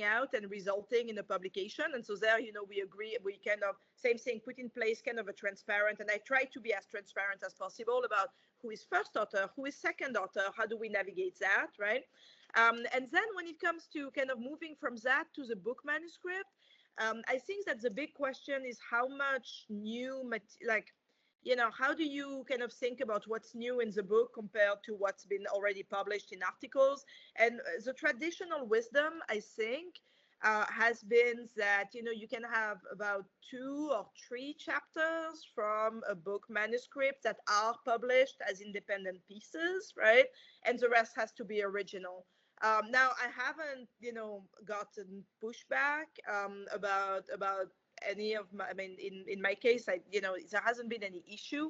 [SPEAKER 3] out and resulting in a publication. And so there, you know, we agree, we kind of, same thing, put in place kind of a transparent, and I try to be as transparent as possible about who is first author, who is second author, how do we navigate that, right? And then when it comes to kind of moving from that to the book manuscript, I think that the big question is how much new, you know, how do you kind of think about what's new in the book compared to what's been already published in articles? And the traditional wisdom, I think, has been that, you know, you can have about 2 or 3 chapters from a book manuscript that are published as independent pieces, right? And the rest has to be original. Now, I haven't, you know, gotten pushback about any of my, I mean, in my case, you know, there hasn't been any issue,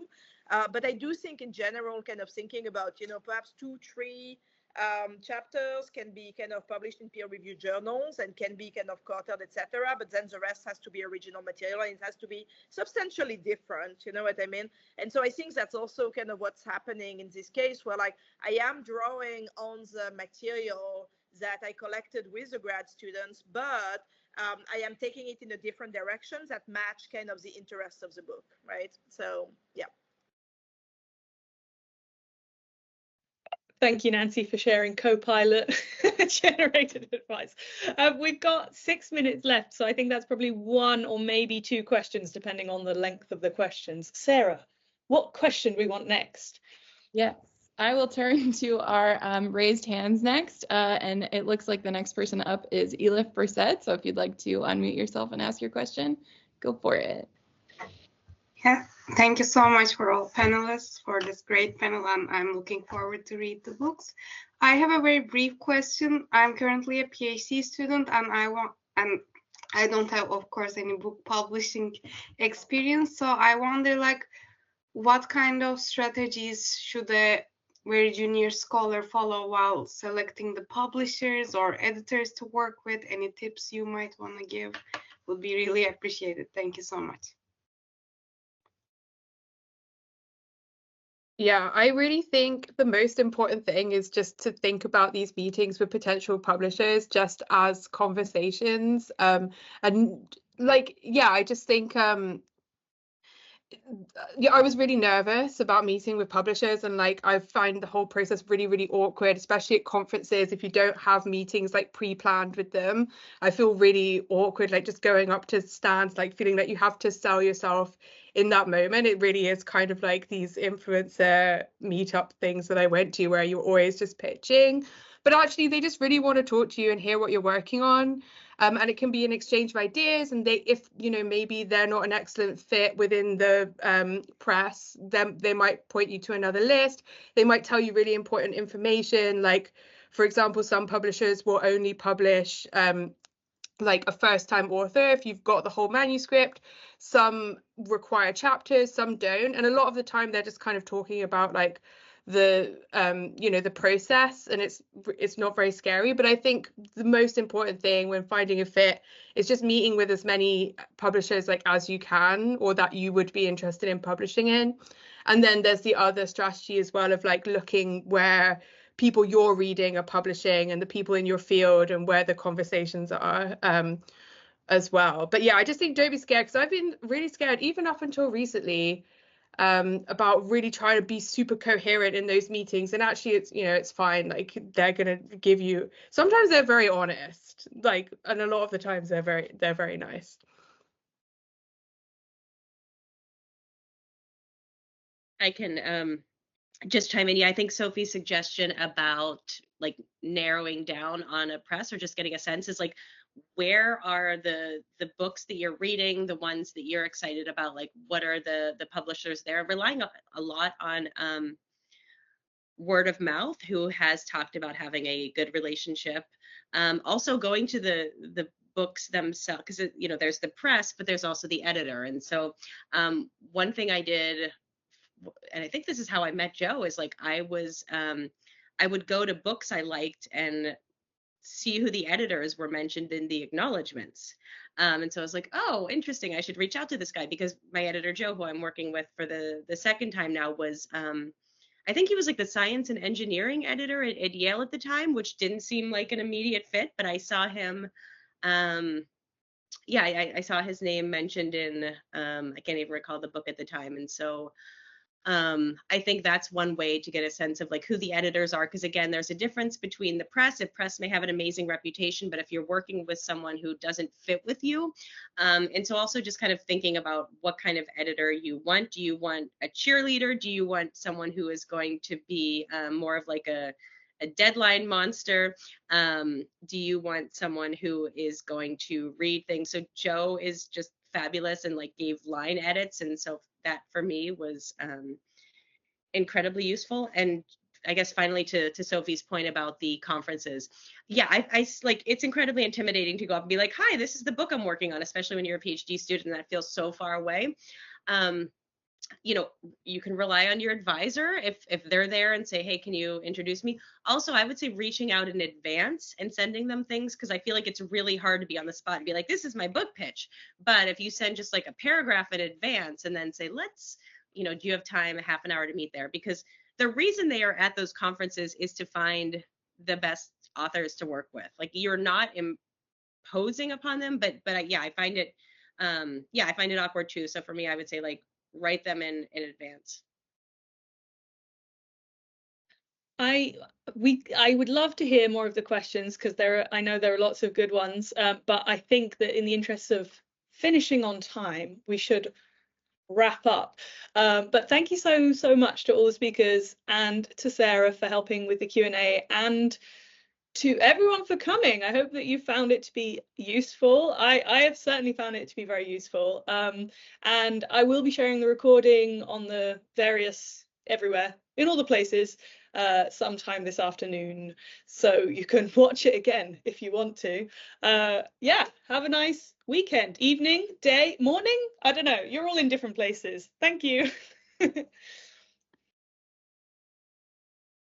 [SPEAKER 3] but I do think in general, kind of thinking about, you know, perhaps 2, 3 chapters can be kind of published in peer-reviewed journals and can be kind of co-authored, etc. But then the rest has to be original material and it has to be substantially different, you know what I mean? And so I think that's also kind of what's happening in this case, where like I am drawing on the material that I collected with the grad students, but I am taking it in a different direction that match kind of the interests of the book, right? So, yeah.
[SPEAKER 1] Thank you, Nancy, for sharing Copilot generated advice. We've got 6 minutes left, so I think that's probably 1 or maybe 2 questions, depending on the length of the questions. Sarah, what question do we want next?
[SPEAKER 6] Yes, I will turn to our raised hands next, and it looks like the next person up is Elif Brissett. So if you'd like to unmute yourself and ask your question, go for it.
[SPEAKER 7] Yeah, thank you so much for all panelists for this great panel, and I'm looking forward to read the books. I have a very brief question. I'm currently a PhD student, and I don't have, of course, any book publishing experience. So I wonder, like, what kind of strategies should a very junior scholar follow while selecting the publishers or editors to work with? Any tips you might want to give would be really appreciated. Thank you so much.
[SPEAKER 2] Yeah, I really think the most important thing is just to think about these meetings with potential publishers just as conversations. And like, yeah, I just think yeah, I was really nervous about meeting with publishers, and like I find the whole process really, really awkward, especially at conferences. If you don't have meetings like pre-planned with them, I feel really awkward, like just going up to stands, like feeling like you have to sell yourself in that moment. It really is kind of like these influencer meetup things that I went to where you're always just pitching, but actually they just really want to talk to you and hear what you're working on. And it can be an exchange of ideas, and if you know, maybe they're not an excellent fit within the press, then they might point you to another list. They might tell you really important information, like for example, some publishers will only publish like a first-time author if you've got the whole manuscript. Some require chapters, some don't, and a lot of the time they're just kind of talking about like the you know, the process, and it's not very scary. But I think the most important thing when finding a fit is just meeting with as many publishers like as you can, or that you would be interested in publishing in. And then there's the other strategy as well of like looking where people you're reading are publishing and the people in your field and where the conversations are as well. But yeah, I just think don't be scared, because I've been really scared even up until recently about really trying to be super coherent in those meetings. And actually it's, you know, it's fine. Like they're gonna give you, sometimes they're very honest, like, and a lot of the times they're very nice.
[SPEAKER 4] I can just chime in. Yeah, I think Sophie's suggestion about like narrowing down on a press or just getting a sense is like, where are the books that you're reading, the ones that you're excited about, like what are the publishers there, relying a lot on word of mouth, who has talked about having a good relationship. Also going to the books themselves, because you know, there's the press, but there's also the editor. And so one thing I did, and I think this is how I met Joe, is like I would go to books I liked and see who the editors were mentioned in the acknowledgements. And so I was like, oh, interesting, I should reach out to this guy, because my editor Joe, who I'm working with for the second time now, was I think he was like the science and engineering editor at Yale at the time, which didn't seem like an immediate fit, but I saw him yeah, I saw his name mentioned in I can't even recall the book at the time. And so I think that's one way to get a sense of like who the editors are, because again, there's a difference between the press. If press may have an amazing reputation, but if you're working with someone who doesn't fit with you, and so also just kind of thinking about what kind of editor you want. Do you want a cheerleader? Do you want someone who is going to be more of like a deadline monster? Do you want someone who is going to read things? So Joe is just fabulous and like gave line edits, and so that for me was incredibly useful. And I guess finally to Sophie's point about the conferences, yeah, I like, it's incredibly intimidating to go up and be like, hi, this is the book I'm working on, especially when you're a PhD student and that feels so far away. You know, you can rely on your advisor if they're there and say, hey, can you introduce me? Also, I would say reaching out in advance and sending them things, because I feel like it's really hard to be on the spot and be like, this is my book pitch. But if you send just like a paragraph in advance and then say, let's, you know, do you have time, a half an hour to meet there? Because the reason they are at those conferences is to find the best authors to work with. Like, you're not imposing upon them, but yeah, I find it awkward too. So for me, I would say, like, write them in advance.
[SPEAKER 1] I would love to hear more of the questions, because I know there are lots of good ones, but I think that in the interests of finishing on time, we should wrap up. But thank you so much to all the speakers, and to Sarah for helping with the Q&A, and to everyone for coming. I hope that you found it to be useful. I have certainly found it to be very useful. And I will be sharing the recording on the various, everywhere, in all the places, sometime this afternoon, so you can watch it again if you want to. Yeah, have a nice weekend, evening, day, morning. I don't know, you're all in different places. Thank you.